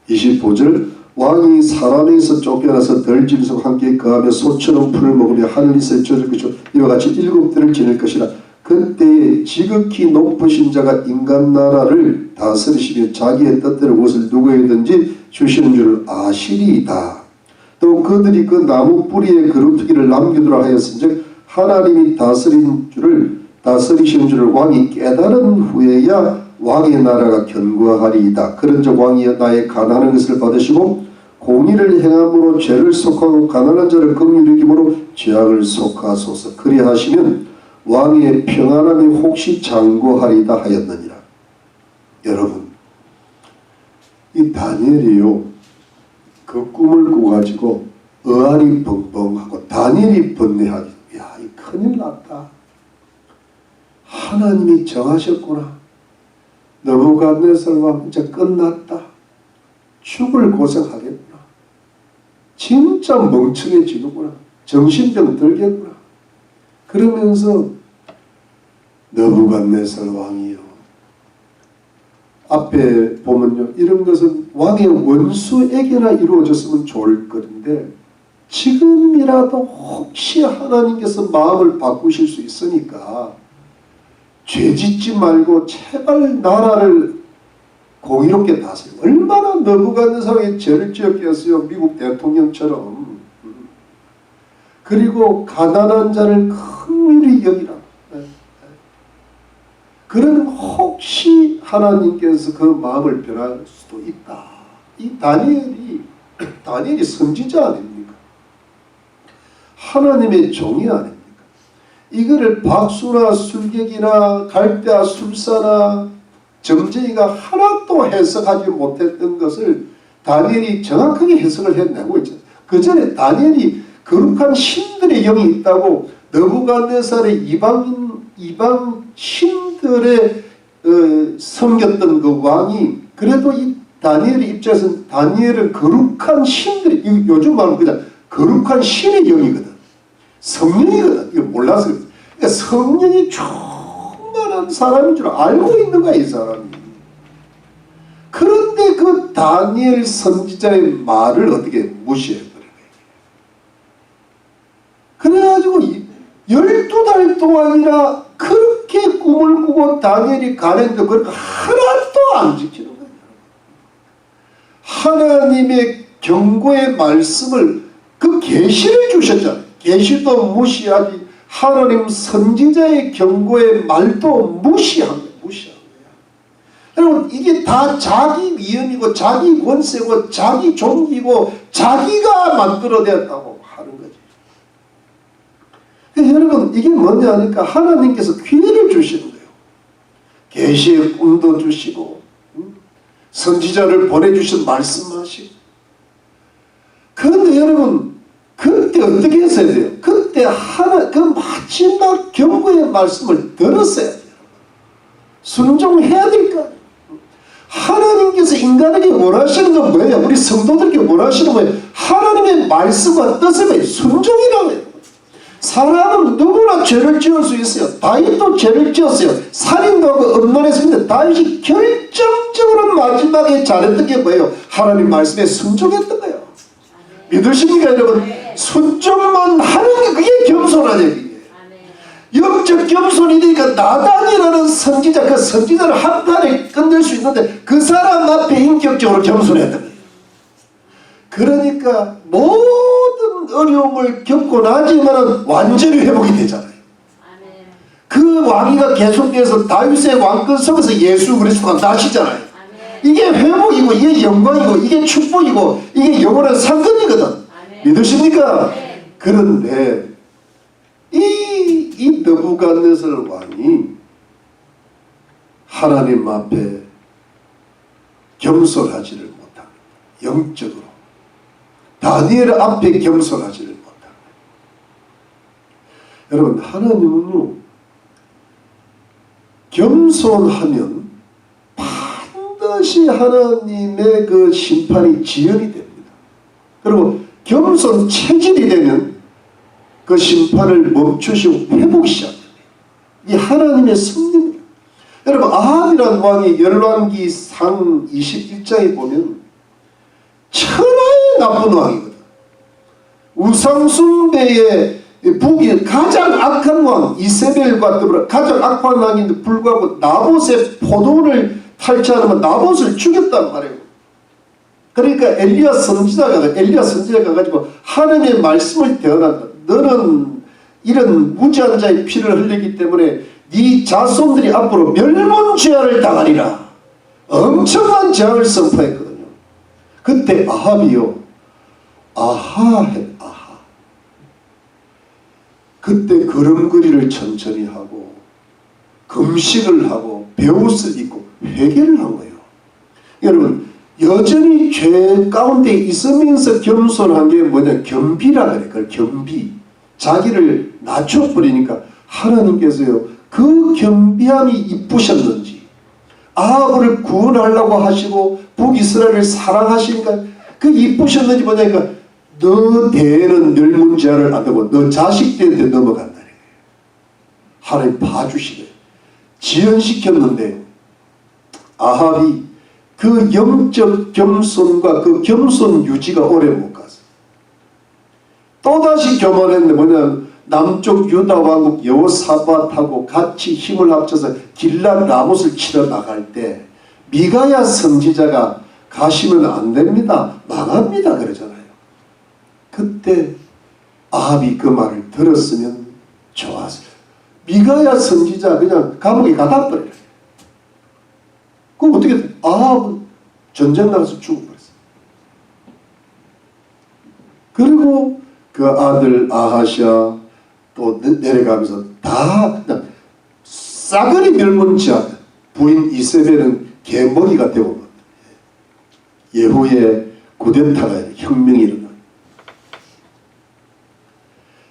Speaker 1: 25절 왕이 사람에게서 쫓겨나서 들짐승 함께 거하며 소처럼 풀을 먹으며 하늘에서 젖을 것이요 이와 같이 7달을 지낼 것이라. 그때에 지극히 높으신 자가 인간 나라를 다스리시며 자기의 뜻대로 무엇을 누구에든지 주시는 줄 아시리이다. 또 그들이 그 나무 뿌리에 그루터기를 남기도록 하였은즉 하나님이 다스리시는 줄을 왕이 깨달은 후에야 왕의 나라가 견고하리이다. 그런즉 왕이여 나의 가난한 것을 받으시고 공의를 행함으로 죄를 속하고 가난한 자를 긍휼히 여김으로 죄악을 속하소서. 그리하시면 왕의 평안함이 혹시 장구하리이다 하였느니라. 여러분, 이 다니엘이요, 그 꿈을 꾸가지고 어안이 벙벙하고 다니엘이 번뇌하기, 야, 이 큰일 났다. 하나님이 정하셨구나. 느부갓네살 왕 이제 끝났다. 죽을 고생하겠구나. 진짜 멍청해지겠구나. 정신병 들겠구나. 그러면서 느부갓네살 왕이요, 앞에 보면요, 이런 것은 왕의 원수에게나 이루어졌으면 좋을 것인데 지금이라도 혹시 하나님께서 마음을 바꾸실 수 있으니까 죄짓지 말고 제발 나라를 공의롭게 다스려. 얼마나 느부갓네살이 죄를 지었겠어요. 미국 대통령처럼. 그리고 가난한 자를 긍휼히 여기라. 그러면 혹시 하나님께서 그 마음을 변할 수도 있다. 이 다니엘이 선지자 아닙니까? 하나님의 종이 아닙니까? 이거를 박수나 술객이나 갈대아 술사나 점쟁이가 하나도 해석하지 못했던 것을 다니엘이 정확하게 해석을 해내고 있잖아요. 그 전에 다니엘이 거룩한 신들의 영이 있다고 느부갓네살의 이방 신들의 섬겼던 그 왕이, 그래도 이 다니엘의 입장에서는 다니엘은 거룩한 신들이, 요즘 말하면 그냥 거룩한 신의 영이거든. 성령이거든. 이거 몰라서 그래. 그러니까 성령이 충만한 사람인 줄 알고 있는 거야, 이 사람이. 그런데 그 다니엘 선지자의 말을 어떻게 무시해버린 거예요. 그래가지고 12달 동안이나 그렇게 꿈을 꾸고 다니엘이 가는데 그렇게 하나도 안 지키는 거예요. 하나님의 경고의 말씀을, 그 계시를 주셨잖아요. 계시도 무시하지, 하나님 선지자의 경고의 말도 무시한 거예요. 여러분, 이게 다 자기 위험이고 자기 권세고 자기 종기고 자기가 만들어냈다고 하는 거지. 여러분, 이게 뭐냐 하니까 하나님께서 기회를 주시는 거예요. 계시의 꿈도 주시고 선지자를 보내주신 말씀하시고. 그런데 여러분, 그때 어떻게 했어야 돼요? 그때 그 마지막 경고의 말씀을 들었어야 돼요. 순종해야 될 거 아니에요. 하나님께서 인간에게 원하시는 건 뭐예요? 우리 성도들에게 원하시는 거예요? 하나님의 말씀과 뜻을 순종이라고 해요. 사람은 누구나 죄를 지을 수 있어요. 다윗도 죄를 지었어요. 살인도 하고 음란했습니다. 다윗이 결정적으로 마지막에 잘했던 게 뭐예요? 하나님 말씀에 순종했던 거예요. 믿으십니까 여러분? 순종만 하는 게 그게 겸손한 얘기예요. 영적 겸손이 되니까 나단이라는 선지자, 그 선지자를 한 판에 끝낼 수 있는데 그 사람 앞에 인격적으로 겸손했던 거예요. 그러니까 모든 어려움을 겪고 나지만 완전히 회복이 되잖아요. 그 왕위가 계속돼서 다윗의 왕권 속에서 예수 그리스도가 나시잖아요. 이게 회복이고 이게 영광이고 이게 축복이고 이게 영원한 상급이거든. 믿으십니까? 그런데 이 느부갓네살 왕이 하나님 앞에 겸손하지를 못합니다. 영적으로 다니엘 앞에 겸손하지를 못합니다. 여러분, 하나님은요, 겸손하면 반드시 하나님의 그 심판이 지연이 됩니다. 그리고 겸손 체질이 되면 그 심판을 멈추시고 회복이 시작됩니다. 이 하나님의 섭리입니다. 여러분, 아합이라는 왕이 열왕기상 21장에 보면 천하의 나쁜 왕이거든. 우상숭배의 북이 가장 악한 왕 이세벨과 더불어 가장 악한 왕인데 불구하고 나봇의 포도원을 탈취하면 나봇을 죽였단 말이에요. 그러니까 엘리야 선지자가 가지고 하나님의 말씀을 대언한다. 너는 이런 무지한 자의 피를 흘리기 때문에 네 자손들이 앞으로 멸문죄를 당하리라. 엄청난 재앙을 선포했거든요. 그때 아합이요, 아하. 그때 걸음걸이를 천천히 하고 금식을 하고 베옷을 입고 회개를 한 거예요. 여러분, 여전히 죄 가운데 있으면서 겸손한 게 뭐냐? 겸비라 그래. 그걸 겸비. 자기를 낮춰버리니까 하나님께서요, 그 겸비함이 이쁘셨는지 아합을 구원하려고 하시고 북이스라엘을 사랑하시니까 그 이쁘셨는지 뭐냐니까 너 대에는 멸문죄를 안 되고 너 자식들한테 넘어간다는 거예요. 하나님 봐주시네. 지연시켰는데 아합이 그 영적 겸손과 그 겸손 유지가 오래 못 갔어. 또다시 교만했는데 뭐냐면 남쪽 유다 왕국 여호사밧하고 같이 힘을 합쳐서 길랏 라못을 치러 나갈 때 미가야 선지자가 가시면 안 됩니다. 망합니다. 그러잖아요. 그때 아합이 그 말을 들었으면 좋았어요. 미가야 선지자 그냥 감옥에 가다 버려요. 그럼 어떻게 돼? 아합은 전쟁 나가서 죽어버렸어요. 그리고 그 아들 아하시아 또 내려가면서 다 그냥 싸그리 멸문지하다. 부인 이세벨은 개머리가 되고 예후의 구데타가 혁명이 일어나.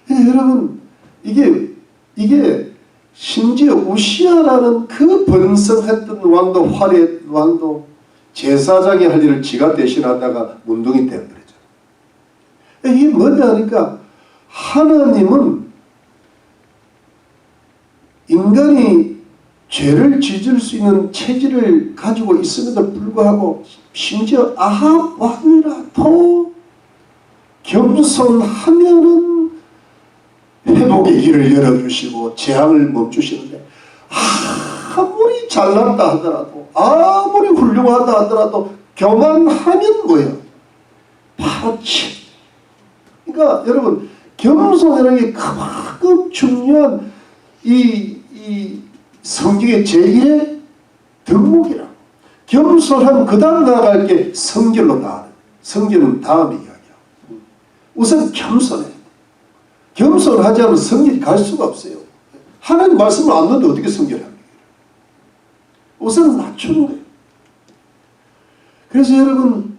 Speaker 1: 여러분 이게 심지어 우시아라는 그 번성했던 왕도 화려한 왕도 제사장이 할 일을 지가 대신하다가 문둥이 되어버렸죠. 이게 뭐냐 하니까 하나님은 인간이 죄를 짓을 수 있는 체질을 가지고 있음에도 불구하고 심지어 아합 왕이라도 겸손하면은 회복의 길을 열어주시고 재앙을 멈추시는데 아무리 잘났다 하더라도 아무리 훌륭하다 하더라도 교만하면 뭐예요? 바로 그러니까 여러분 겸손이라는 게 그만큼 중요한 이 성경의 제1의 덕목이라. 겸손한 그 다음 나아갈 게 성결로 나아가는. 성결은 다음의 이야기야. 우선 겸손해. 겸손하지 않으면 성결이 갈 수가 없어요. 하나님 말씀을 안 듣는데 어떻게 성결합니까? 우선 낮추는 거예요. 그래서 여러분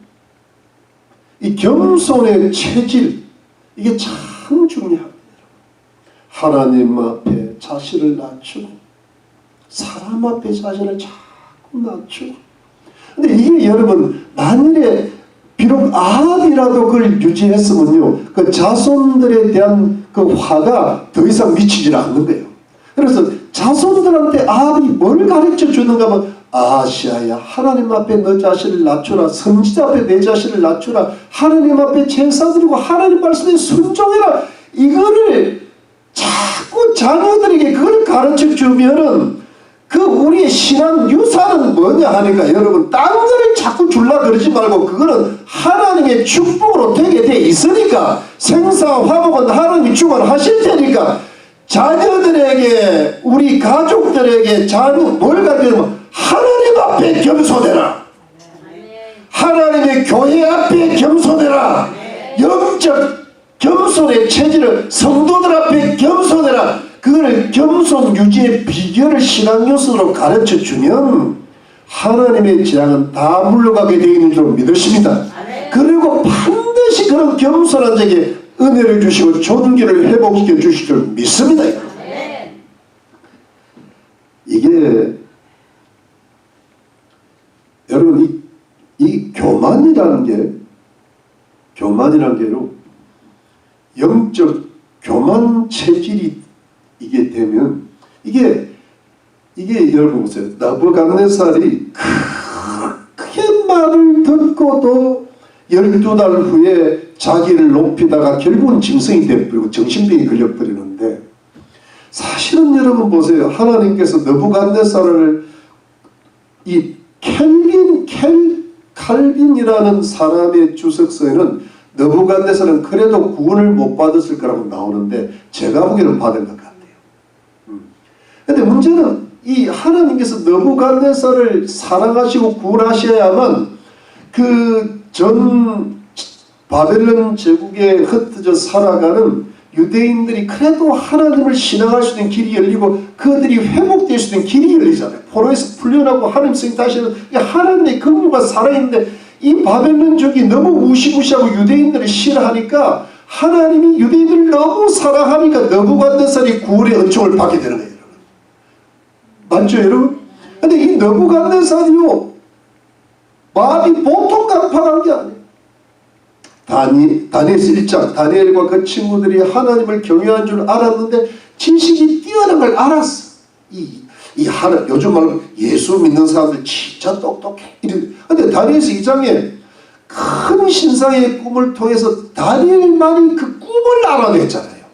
Speaker 1: 이 겸손의 체질 이게 참 중요합니다. 하나님 앞에 자신을 낮추고 사람 앞에 자신을 자꾸 낮추고. 근데 이게 여러분 만일에 비록 아합이라도 그걸 유지했으면요 그 자손들에 대한 그 화가 더 이상 미치질 않는 거예요. 그래서 자손들한테 아합이 뭘 가르쳐 주는가 하면 아시아야 하나님 앞에 너 자신을 낮추라. 선지자 앞에 내 자신을 낮추라. 하나님 앞에 제사 드리고 하나님 말씀에 순종해라. 이거를 자꾸 자녀들에게 그걸 가르쳐 주면은 그 우리의 신앙 유산은 뭐냐 하니까 여러분 딴 거를 자꾸 줄라 그러지 말고 그거는 하나님의 축복으로 되게 돼 있으니까 생사화복은 하나님이 주관하실 테니까 자녀들에게 우리 가족들에게 자녀 뭘 가르치면 하나님 앞에 겸손해라. 하나님의 교회 앞에 겸손해라. 영적 겸손의 체질을 성도들 앞에 겸손해라. 그걸 겸손 유지의 비결을 신앙 요소로 가르쳐 주면 하나님의 재앙은 다 물러가게 되어 있는 줄 믿으십니다. 그리고 반드시 그런 겸손한 자에게 은혜를 주시고 존귀를 회복시켜 주실 줄 믿습니다. 이게 여러분 이 교만이라는 게요 영적 교만 체질이 이게 되면 이게 여러분 보세요. 나부갓네살이 크게 말을 듣고도 12달 후에 자기를 높이다가 결국은 짐승이 되어버리고 정신병이 걸려버리는데 사실은 여러분 보세요. 하나님께서 나부갓네살을 이 칼빈이라는 사람의 주석서에는 너부갓네살은 그래도 구원을 못 받았을 거라고 나오는데 제가 보기에는 받은 것 같아요. 근데 문제는 이 하나님께서 너부갓네살을 사랑하시고 구원하셔야만 그 전 바벨론 제국에 흩어져 살아가는 유대인들이 그래도 하나님을 신앙할 수 있는 길이 열리고 그들이 회복될 수 있는 길이 열리잖아요. 포로에서 풀려나고 하나님 성이 다시는 하나님의 긍휼과 살아있는데 이 바벨론족이 너무 무시무시하고 유대인들을 싫어하니까 하나님이 유대인들을 너무 사랑하니까 너부갓네살이 구원의 은총을 받게 되는 거예요. 맞죠 여러분? 근데 이 너부갓네살이요 마음이 보통 깜빡한 게 아니에요. 다니엘서 1장 다니엘과 그 친구들이 하나님을 경외한 줄 알았는데 지식이 뛰어난 걸 알았어. 요즘 말로 예수 믿는 사람들 진짜 똑똑해. 근데 다니엘서 2장에 큰 신상의 꿈을 통해서 다니엘만이 그 꿈을 알아냈잖아요.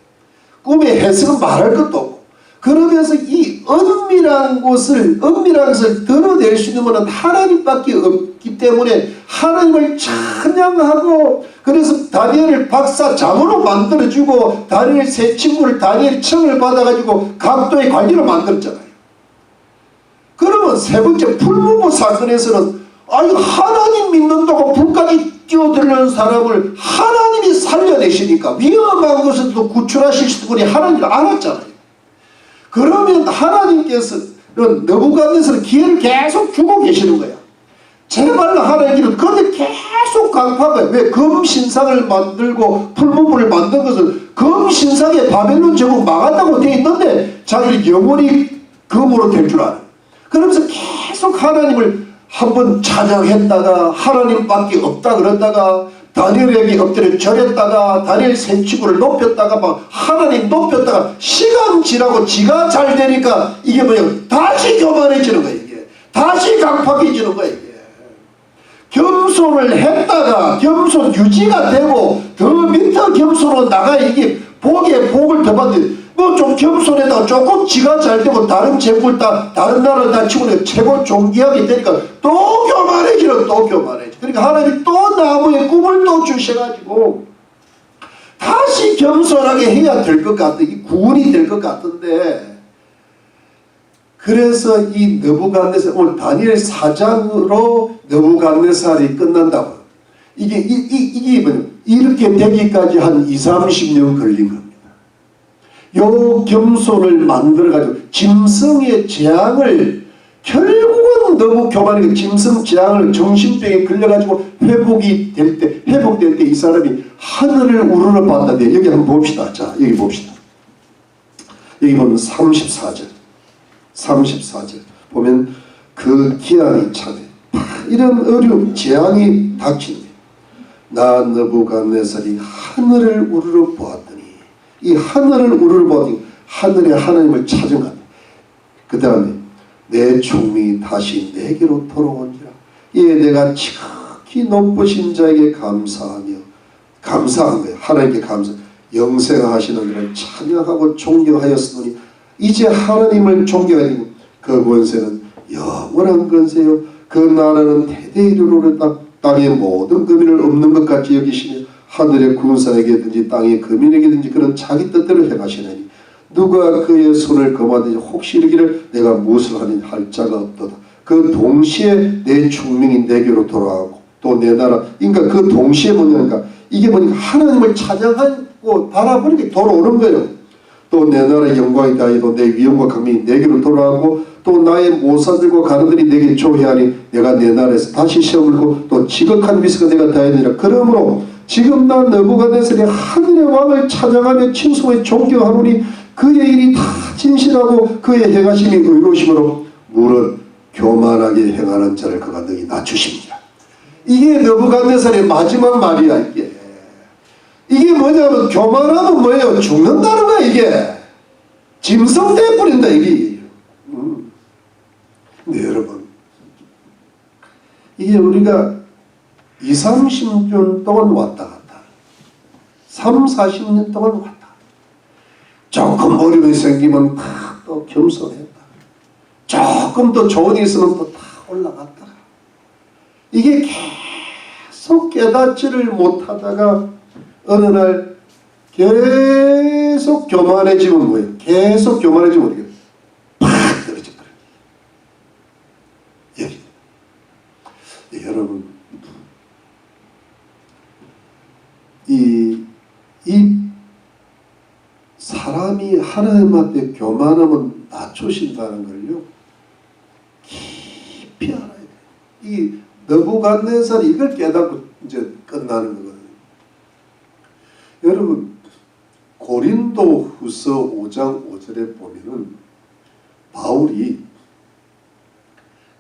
Speaker 1: 꿈의 해석은 말할 것도 없고. 그러면서 이 은밀한 것을 드러낼 수 있는 것은 하나님밖에 없기 때문에 하나님을 찬양하고 그래서 다니엘을 박사 장으로 만들어주고 다니엘 세 친구를 다니엘 청을 받아가지고 각도의 관리로 만들었잖아요. 그러면 세 번째 풀무부 사건에서는 하나님 믿는다고 불까지 뛰어들는 사람을 하나님이 살려내시니까 위험한 것에도 구출하실 분이 하나님을 알았잖아요. 그러면 하나님께서 느부갓네살은 기회를 계속 주고 계시는 거야. 제발 하나님께서 그런데 계속 강파한 거야. 왜? 금신상을 만들고 풀무불을 만든 것은 금신상에 바벨론 제국 망한다고 되어 있는데 자기를 영원히 금으로 될 줄 알아. 그러면서 계속 하나님을 한번 찬양했다가 하나님밖에 없다 그랬다가 다니엘에게 엎드려 절했다가 다니엘 생치구를 높였다가 막 하나님 높였다가 시간 지나고 지가 잘 되니까 이게 뭐야? 다시 교만해지는 거야. 이게 다시 강팍해지는 거야. 이게 겸손을 했다가 겸손 유지가 되고 더 밑에 겸손으로 나가 이게 복에 복을 더 받는 뭐 좀 겸손에다가 조금 지가 잘 되고 다른 제국을 다른 나라를 다 치고 최고 존귀하게 되니까 또 교만해지는 또 교만해지. 그러니까 하나님이 또 나무의 꿈을 또 주셔가지고 다시 겸손하게 해야 될 것 같아. 이 구원이 될 것 같은데 그래서 이 느부갓네살 오늘 다니엘 4장으로 느부갓네살이 끝난다고. 이게 뭐냐? 이렇게 되기까지 한 20-30년 걸린 겁니다. 요 겸손을 만들어가지고 짐승의 재앙을 결국은 너무 교만하게 짐승 재앙을 정신병에 걸려가지고 회복될 때 이 사람이 하늘을 우러러 봤는데 여기 한번 봅시다. 자, 여기 봅시다. 여기 보면 34절 보면 그 기한이 차네. 이런 어려움 재앙이 닥친데 나 느부갓네살이 하늘을 우러러 보았더니 이 하늘을 우러러 보았더니 하늘에 하나님을 찾은 것. 그 다음에 내 총명이 다시 내게로 돌아온지라. 이에 내가 지극히 높으신 자에게 감사하며 감사한 거예요. 하나님께 감사. 영생하시는 이를 찬양하고 존경하였으니 이제 하나님을 존경하니 그 권세는 영원한 권세요. 그 나라는 대대 이르노다. 땅의 모든 거민을 없는 것 같이 여기시며 하늘의 군사에게든지 땅의 거민에게든지 그런 자기 뜻대로 행하시나니 누가 그의 손을 거마든지 혹시 이르기를 내가 무엇을 하니 할 자가 없도다. 그 동시에 내 총명이 내게로 돌아가고 또 내 나라. 그러니까 그 동시에 뭐냐니까 이게 뭐니까 하나님을 찬양하고 바라보니까 돌아오는 거예요. 또 내 나라의 영광이 다이도 내 위엄과 강민이 내게로 돌아가고 또 나의 모사들과 가르들이 내게 조회하니 내가 내 나라에서 다시 시험을 고 또 지극한 미스가 내가 다하니라. 그러므로 지금 나 느부갓네살이 하늘의 왕을 찬양하며 칭송하며 존경하노니 그의 일이 다 진실하고 그의 행하심이 의로우심으로 무릇 교만하게 행하는 자를 그가 능히 낮추십니다. 이게 느부갓네살의 마지막 말이야. 이게 뭐냐면 교만하면 뭐예요? 죽는다는 거야. 이게 짐승 돼버린다 이게. 네, 여러분 이게 우리가 20-30년 동안 왔다 갔다 30-40년 동안 왔다 조금 어려움이 생기면 다 또 겸손했다 조금 더 좋은 일이 있으면 또 다 올라갔다가 이게 계속 깨닫지를 못하다가 어느 날 계속 교만해지면 뭐예요? 계속 교만해지면 어떻게 팍 떨어져 버려요. 여기 여러분 이 사람이 하나님 앞에 교만하면 낮추신다는 걸요 깊이 알아야 돼요. 이 느부갓네살이 이걸 깨닫고 이제 끝나는 거거든요. 여러분 고린도 후서 5장 5절에 보면은 바울이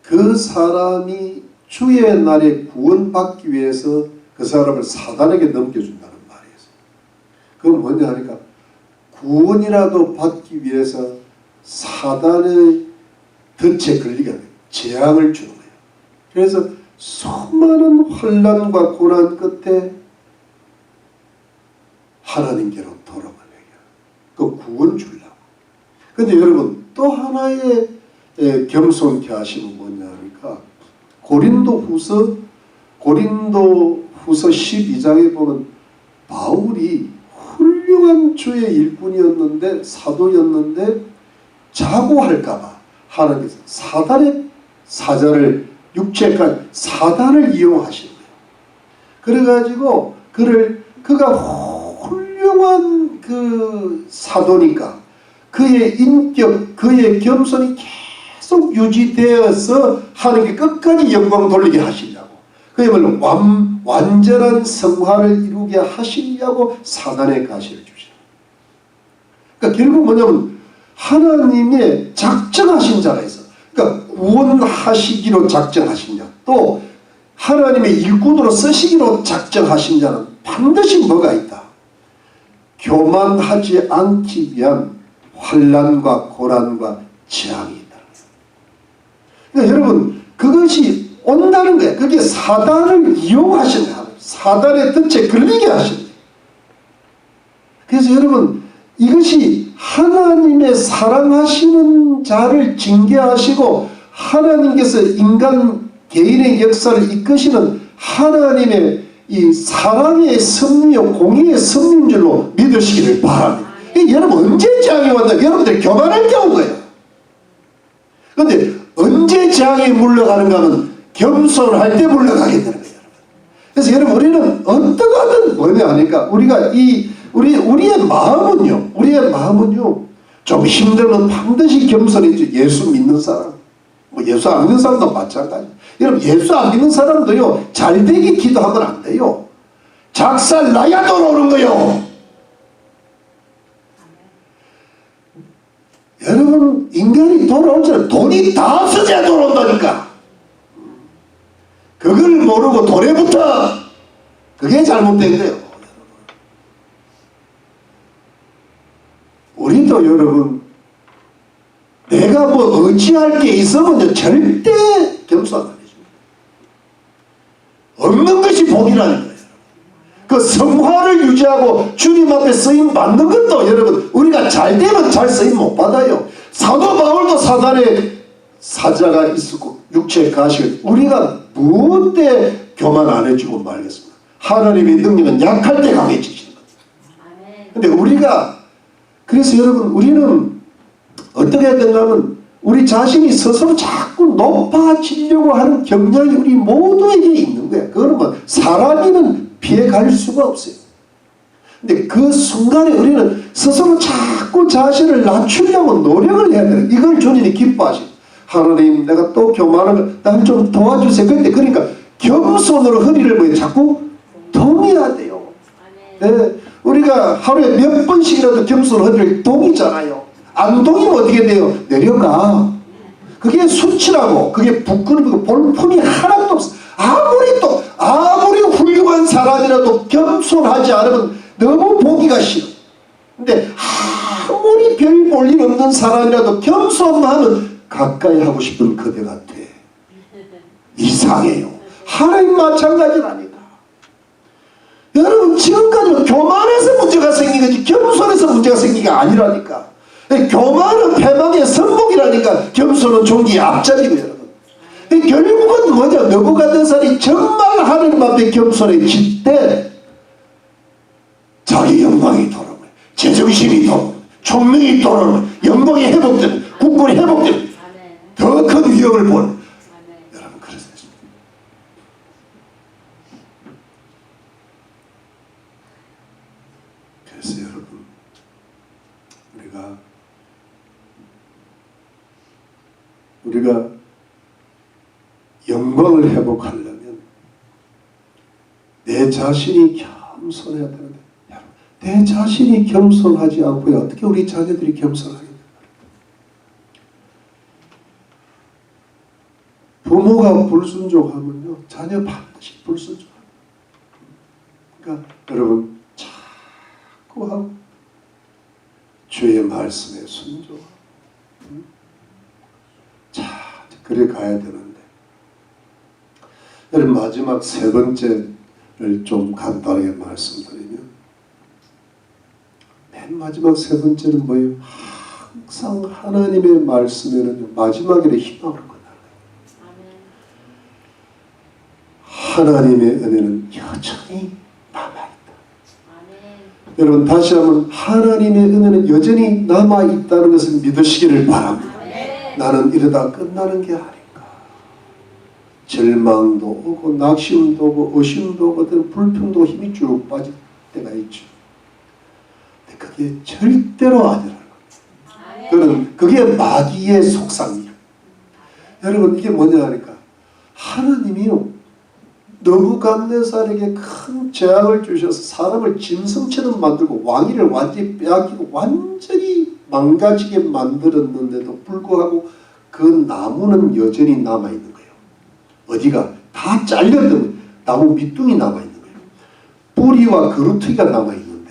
Speaker 1: 그 사람이 주의 날에 구원받기 위해서 그 사람을 사단에게 넘겨준다는 말이에요. 그건 뭐냐 하니까 구원이라도 받기 위해서 사단의 덫에 걸리게 하는 재앙을 주는 거예요. 그래서 수많은 혼란과 고난 끝에 하나님께로 돌아가는 거예요. 그 구원 주려고. 근데 여러분 또 하나의 겸손케 하시는 뭐냐 하니까 고린도 후서 12장에 보면 바울이 훌륭한 주의 일꾼이었는데 사도였는데 자고할까봐 하나님께서 사단의 사자를 육체까지 사단을 이용하시는 거예요. 그래가지고 그가 훌륭한 그 사도니까 그의 인격, 그의 겸손이 계속 계속 유지되어서 하나님께 끝까지 영광 돌리게 하시려고, 그야말로 완전한 성화를 이루게 하시려고 사단의 가시를 주시라. 그러니까 결국 뭐냐면 하나님의 작정하신 자가 있어. 그러니까 구원하시기로 작정하신 자, 또 하나님의 일꾼으로 쓰시기로 작정하신 자는 반드시 뭐가 있다. 교만하지 않기 위한 환난과 고난과 재앙이 있다. 그러니까 여러분, 그것이 온다는 거예요. 그게 사단을 이용하신 거예요. 사단의 덫에 걸리게 하신 거예요. 그래서 여러분, 이것이 하나님의 사랑하시는 자를 징계하시고 하나님께서 인간 개인의 역사를 이끄시는 하나님의 이 사랑의 섭리요 공의의 섭리인 줄로 믿으시기를 바랍니다. 여러분, 언제 재앙이 왔다? 여러분들이 교만할 때 온 거예요. 그런데 언제 재앙이 물러가는가 하면 겸손할 때 물러가게 되는 거예요. 그래서 여러분, 우리는 어떠하든 뭐냐 하니까 우리의 마음은요 좀 힘들면 반드시 겸손해져. 예수 믿는 사람, 뭐 예수 안 믿는 사람도 마찬가지. 여러분, 예수 안 믿는 사람도요 잘 되게 기도하면 안 돼요. 작살 나야 돌아오는 거요. 여러분, 인간이 돌아오잖아요. 돈이 다 쓰자 돌아온다니까. 그걸 모르고 돈에 붙어. 그게 잘못된 거예요. 우리도 여러분, 내가 뭐 의지할 게 있으면 절대 겸손 안 해줍니다. 없는 것이 복이라는 거예요. 그 성화를 유지하고 주님 앞에 쓰임 받는 것도 여러분, 우리가 잘 되면 잘 쓰임 못 받아요. 사도 바울도 사단의 사자가 있었고 육체의 가시가, 우리가 무엇 때 교만 안 해주고 말겠습니다. 하나님의 능력은 약할 때 강해지시는 거예요. 근데 우리가, 그래서 여러분, 우리는 어떻게 해야 되냐면 우리 자신이 스스로 자꾸 높아지려고 하는 경향이 우리 모두에게 있는 거야. 그거는 뭐 사람이면 피해갈 수가 없어요. 근데 그 순간에 우리는 스스로 자꾸 자신을 낮추려고 노력을 해야 돼요. 이걸 주님이 기뻐하시고, 하나님, 내가 또 교만을, 날 좀 도와주세요. 그러니까 겸손으로 허리를 뭐 자꾸 동여야 돼요. 네, 우리가 하루에 몇 번씩이라도 겸손 허리를 동이잖아요. 안 동이면 어떻게 돼요? 내려가. 그게 수치라고, 그게 부끄럽고 볼품이 하나도 없어. 아무리 훌륭한 사람이라도 겸손하지 않으면 너무 보기가 싫어. 근데 아무리 별 볼 일 없는 사람이라도 겸손하면 가까이 하고 싶은 그대 같아. 이상해요. 하나님 마찬가지라니까. 여러분, 지금까지 교만해서 문제가 생긴 거지 겸손해서 문제가 생긴 게 아니라니까. 교만은 패망의 선봉이라니까. 겸손은 종기의 앞자리고. 여러분, 결국은 뭐냐, 느부갓네살이 정말 하나님 앞에 겸손해질 때 자기 영광이 돌아오고 제정신이 돌아오고 총명이 돌아오고 영광이 회복되는, 국권이 회복되는 더 큰 위협을 보는, 여러분, 그래서 여러분, 우리가 영광을 회복하려면 내 자신이 겸손해야 되는데, 내 자신이 겸손하지 않고 어떻게 우리 자녀들이 겸손하게 됩니까? 부모가 불순종하면요 자녀 반드시 불순종합니다. 그러니까 여러분, 자꾸 하고 주의 말씀에 순종하고 그래 가야 되는데, 여러분, 마지막 세 번째를 좀 간단하게 말씀드리면, 맨 마지막 세 번째는 뭐예요? 항상 하나님의 말씀에는 마지막에는 희망을 건너는 거예요. 하나님의 은혜는 여전히 남아있다. 여러분, 다시 한번 하나님의 은혜는 여전히 남아있다는 것을 믿으시기를 바랍니다. 나는 이러다 끝나는 게 아닌가. 절망도 오고 낙심도 오고 의심도 오고 불평도 힘이 쭉 빠질 때가 있죠. 근데 그게 절대로 아니라는 거예요. 그게 마귀의 속삭임. 여러분 이게 뭐냐 하니까 하나님이요 느부갓네살에게 큰 재앙을 주셔서 사람을 짐승처럼 만들고 왕위를 완전히 빼앗기고 완전히 망가지게 만들었는데도 불구하고 그 나무는 여전히 남아있는 거예요. 어디가? 다 잘렸던 나무 밑둥이 남아있는 거예요. 뿌리와 그루트기가 남아있는데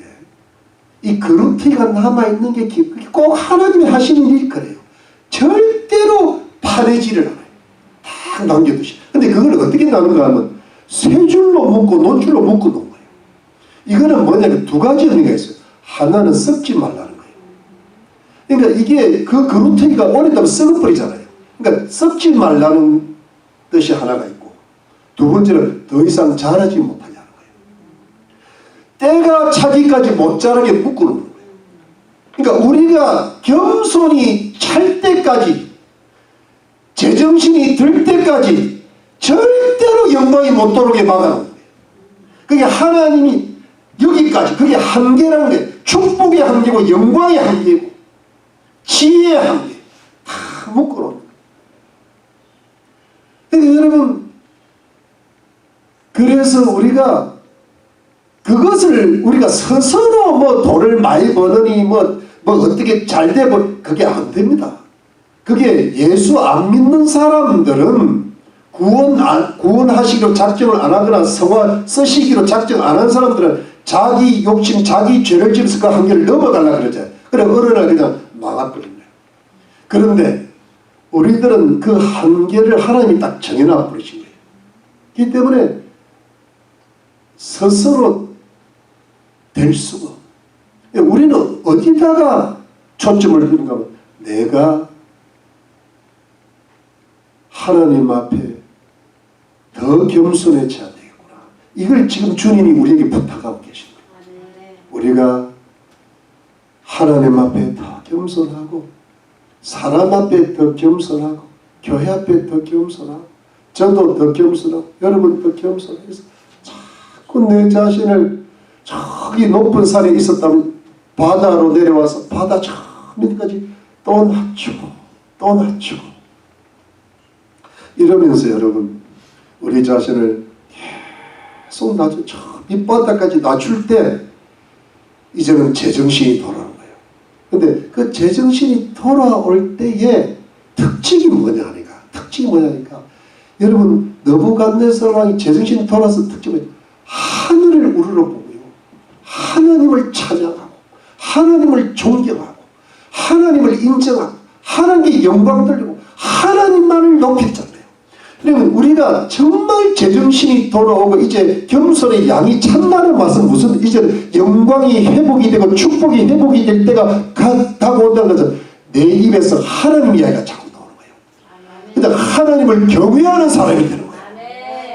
Speaker 1: 이 그루트기가 남아있는 게 꼭 하나님이 하시는 일이 그래요. 절대로 파내지를 않아요. 다 남겨두시. 근데 그걸 어떻게 나누는가 하면 세 줄로 묶고 논줄로 묶어 놓은 거예요. 이거는 뭐냐면 두 가지 의미가 있어요. 하나는 썩지 말라는 거예요. 그러니까 이게 그 그루트기가 오래되면 썩어버리잖아요. 그러니까 썩지 말라는 뜻이 하나가 있고 두 번째는 더 이상 자라지 못하게 하는 거예요. 때가 차기까지 못 자라게 묶어 놓는 거예요. 그러니까 우리가 겸손히 찰 때까지 제정신이 들 때까지 절대로 영광이 못 돌아오게 막아놓는 거예요. 그게 하나님이 여기까지 그게 한계라는 게 축복의 한계고 영광의 한계고 지혜의 한계 다 묶어놓는 거예요. 그러니까 여러분 그래서 우리가 그것을 우리가 스스로 뭐 돈을 많이 버느니 뭐 어떻게 잘 되고 그게 안 됩니다. 그게 예수 안 믿는 사람들은 구원하시기로 작정을 안 하거나 성화 쓰시기로 작정 안 한 사람들은 자기 욕심, 자기 죄를 지어서 그 한계를 넘어가려고 그러죠. 그래 어느 날 그냥 막아버린 거예요. 그런데 우리들은 그 한계를 하나님이 딱 정해놔 버리신 거예요. 그렇기 때문에 스스로 될 수가 없어요. 우리는 어디다가 초점을 두는가 하면 내가 하나님 앞에 더 겸손해져야 되겠구나. 이걸 지금 주님이 우리에게 부탁하고 계신 거예요. 우리가 하나님 앞에 더 겸손하고 사람 앞에 더 겸손하고 교회 앞에 더 겸손하고 저도 더 겸손하고 여러분 더 겸손해서 자꾸 내 자신을 저기 높은 산에 있었다면 바다로 내려와서 바다 저 밑까지 또 낮추고 또 낮추고 이러면서 여러분 우리 자신을 계속 낮춰 저 밑바닥까지 낮출 때 이제는 제정신이 돌아오는 거예요. 근데 그 제정신이 돌아올 때의 특징이 뭐냐니까 특징이 뭐냐니까 여러분 느부갓네살 왕이 제정신이 돌아서 특징은 하늘을 우러러보고요 하나님을 찬양하고 하나님을 존경하고 하나님을 인정하고 하나님께 영광 돌리고 하나님만을 높였잖아요. 그러면 우리가 정말 제정신이 돌아오고 이제 겸손의 양이 찬다는 맛은 무슨 이제 영광이 회복이 되고 축복이 회복이 될 때가 다가온다는 것은 내 입에서 하나님 이야기가 자꾸 나오는 거예요. 그러니까 하나님을 경외하는 사람이 되는 거예요.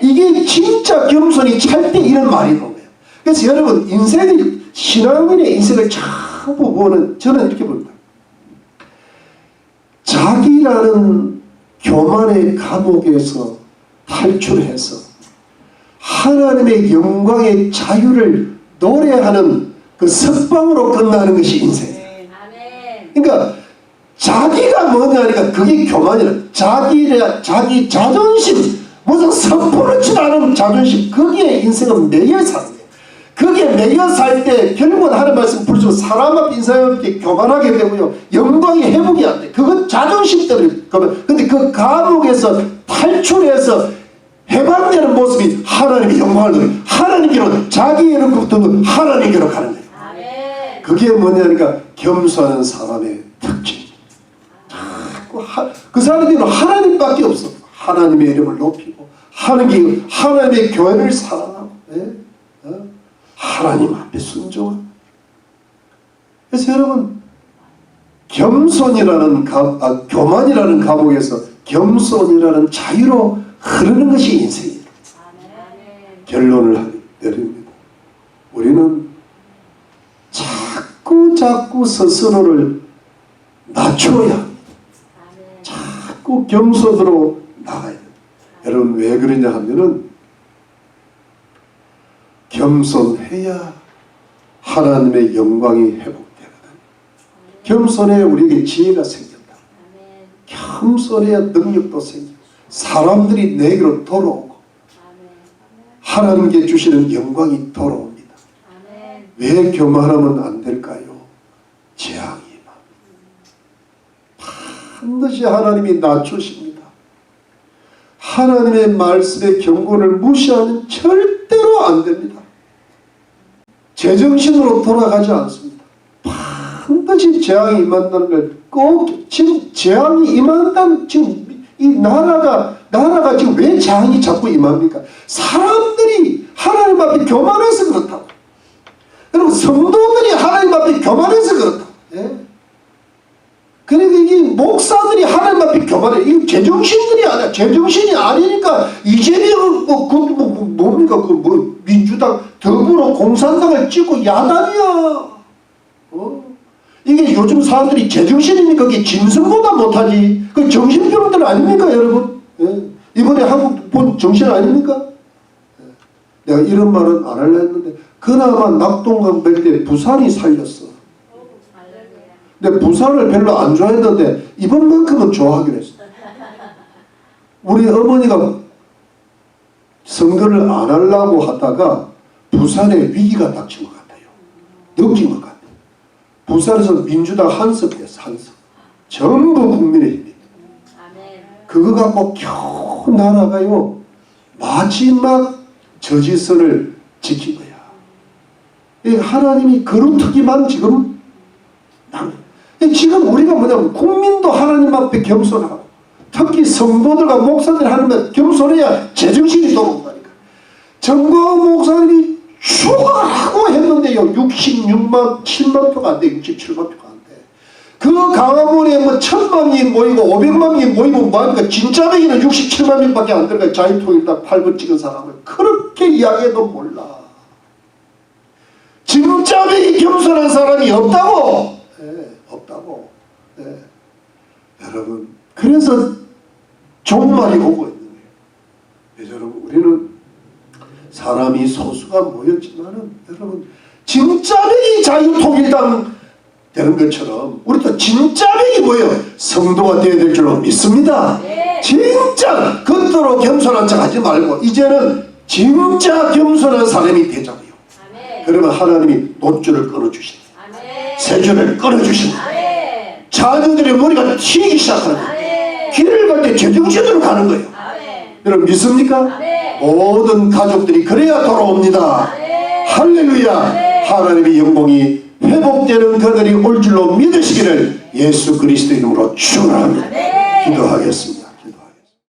Speaker 1: 이게 진짜 겸손이 찰 때 이런 말이 나오는 거예요. 그래서 여러분 인생을 신앙인의 인생을 전부 보는 저는 이렇게 봅니다. 자기라는 교만의 감옥에서 탈출해서 하나님의 영광의 자유를 노래하는 그 석방으로 끝나는 것이 인생이에요. 그러니까 자기가 뭐냐니까 그게 교만이라 자기 자존심 무슨 섣부르지도 않은 자존심 거기에 인생은 매여 사는 거예요. 그게 매여 살 때 결국은 하는 말씀 부르시고 사람 앞 인상 앞에 교만하게 되고요. 영광이 회복이 안 돼. 그건 자존심 때문에. 근데 그 감옥에서 탈출해서 해방되는 모습이 하나님의 영광을 누리고 하나님께로 자기로부터 하나님께로 가는 거예요. 그게 뭐냐니까 겸손한 사람의 특징. 그 사람들은 하나님밖에 없어. 하나님의 이름을 높이고 하나님의 교회를 사랑하고 하나님 앞에 순종하고. 그래서 여러분 겸손이라는 교만이라는 감옥에서 겸손이라는 자유로 흐르는 것이 인생입니다. 결론을 내립니다. 우리는 자꾸 스스로를 낮춰야 합니다. 자꾸 겸손으로 나가야 됩니다. 여러분 왜 그러냐 하면은 겸손해야 하나님의 영광이 회복되거든. 겸손해야 우리에게 지혜가 생긴다. 겸손해야 능력도 생기고 사람들이 내게로 돌아오고 하나님께 주시는 영광이 돌아옵니다. 왜 교만하면 안 될까요? 재앙이 반드시 하나님이 낮추십니다. 하나님의 말씀의 경고를 무시하면 절대로 안 됩니다. 제정신으로 돌아가지 않습니다. 반드시 재앙이 임한다는 걸 꼭 지금 재앙이 임한다는 지금 이 나라가 지금 왜 재앙이 자꾸 임합니까? 사람들이 하나님 앞에 교만해서 그렇다고. 여러분 성도들이 하나님 앞에 교만해서 그렇다고. 예? 그러니까 이게 목사들이 하나님 앞에 교만해. 이게 제정신들이 아니야. 제정신이 아니니까 이재명 뭡니까 민주당 더불어 공산당을 찍고 야당이야. 이게 요즘 사람들이 제정신이니까 그게 짐승보다 못하지. 그 정신병들 아닙니까 여러분? 예. 이번에 한국 본 정신 아닙니까? 예. 내가 이런 말은 안 하려 했는데 그나마 낙동강 뺄 때 부산이 살렸어. 근데 부산을 별로 안 좋아했는데 이번만큼은 좋아하기로 했어. 우리 어머니가 선거를 안 하려고 하다가 부산에 위기가 닥친 것 같아요. 느낀 것 같아요. 부산에서 민주당 한석이었어. 한석. 전부 국민의힘이. 그거 갖고 겨우 나라가요 마지막 저지선을 지킨 거야. 하나님이 그루트기만 지금 지금 우리가 뭐냐면 국민도 하나님 앞에 겸손하고 특히 성도들과 목사들이 하나님 앞에 겸손해야 제정신이 돌아온다니까. 정거 목사님이 죽어라고 했는데요 66만 7만 표가 안 돼. 67만 표가 안 돼. 그 강화문에 뭐 1000만 명이 모이고 500만 명이 모이면 뭐하니까 진짜배기는 67만 명밖에 안 들어가. 자유통일당 8번 찍은 사람을 그렇게 이야기해도 몰라. 진짜배기 겸손한 사람이 없다고. 없다고. 네. 여러분 그래서 좋은 말이 오고 있는 거예요. 여러분 우리는 사람이 소수가 모였지만은 여러분 진짜배기 자유통일당 되는 것처럼 우리도 진짜배기 모여 성도가 되어야 될 줄로 믿습니다. 네. 진짜 겉으로 겸손한 척 하지 말고 이제는 진짜 겸손한 사람이 되자고요. 아멘. 그러면 하나님이 노줄을 끊어주시니 세줄을 끊어주시니 자녀들의 머리가 튀기 시작하는 거예요. 길을 갈 때 제정신으로 가는 거예요. 여러분 믿습니까? 모든 가족들이 그래야 돌아옵니다. 할렐루야. 하나님의 영광이 회복되는 그들이 올 줄로 믿으시기를 예수 그리스도 이름으로 축원합니다. 기도하겠습니다.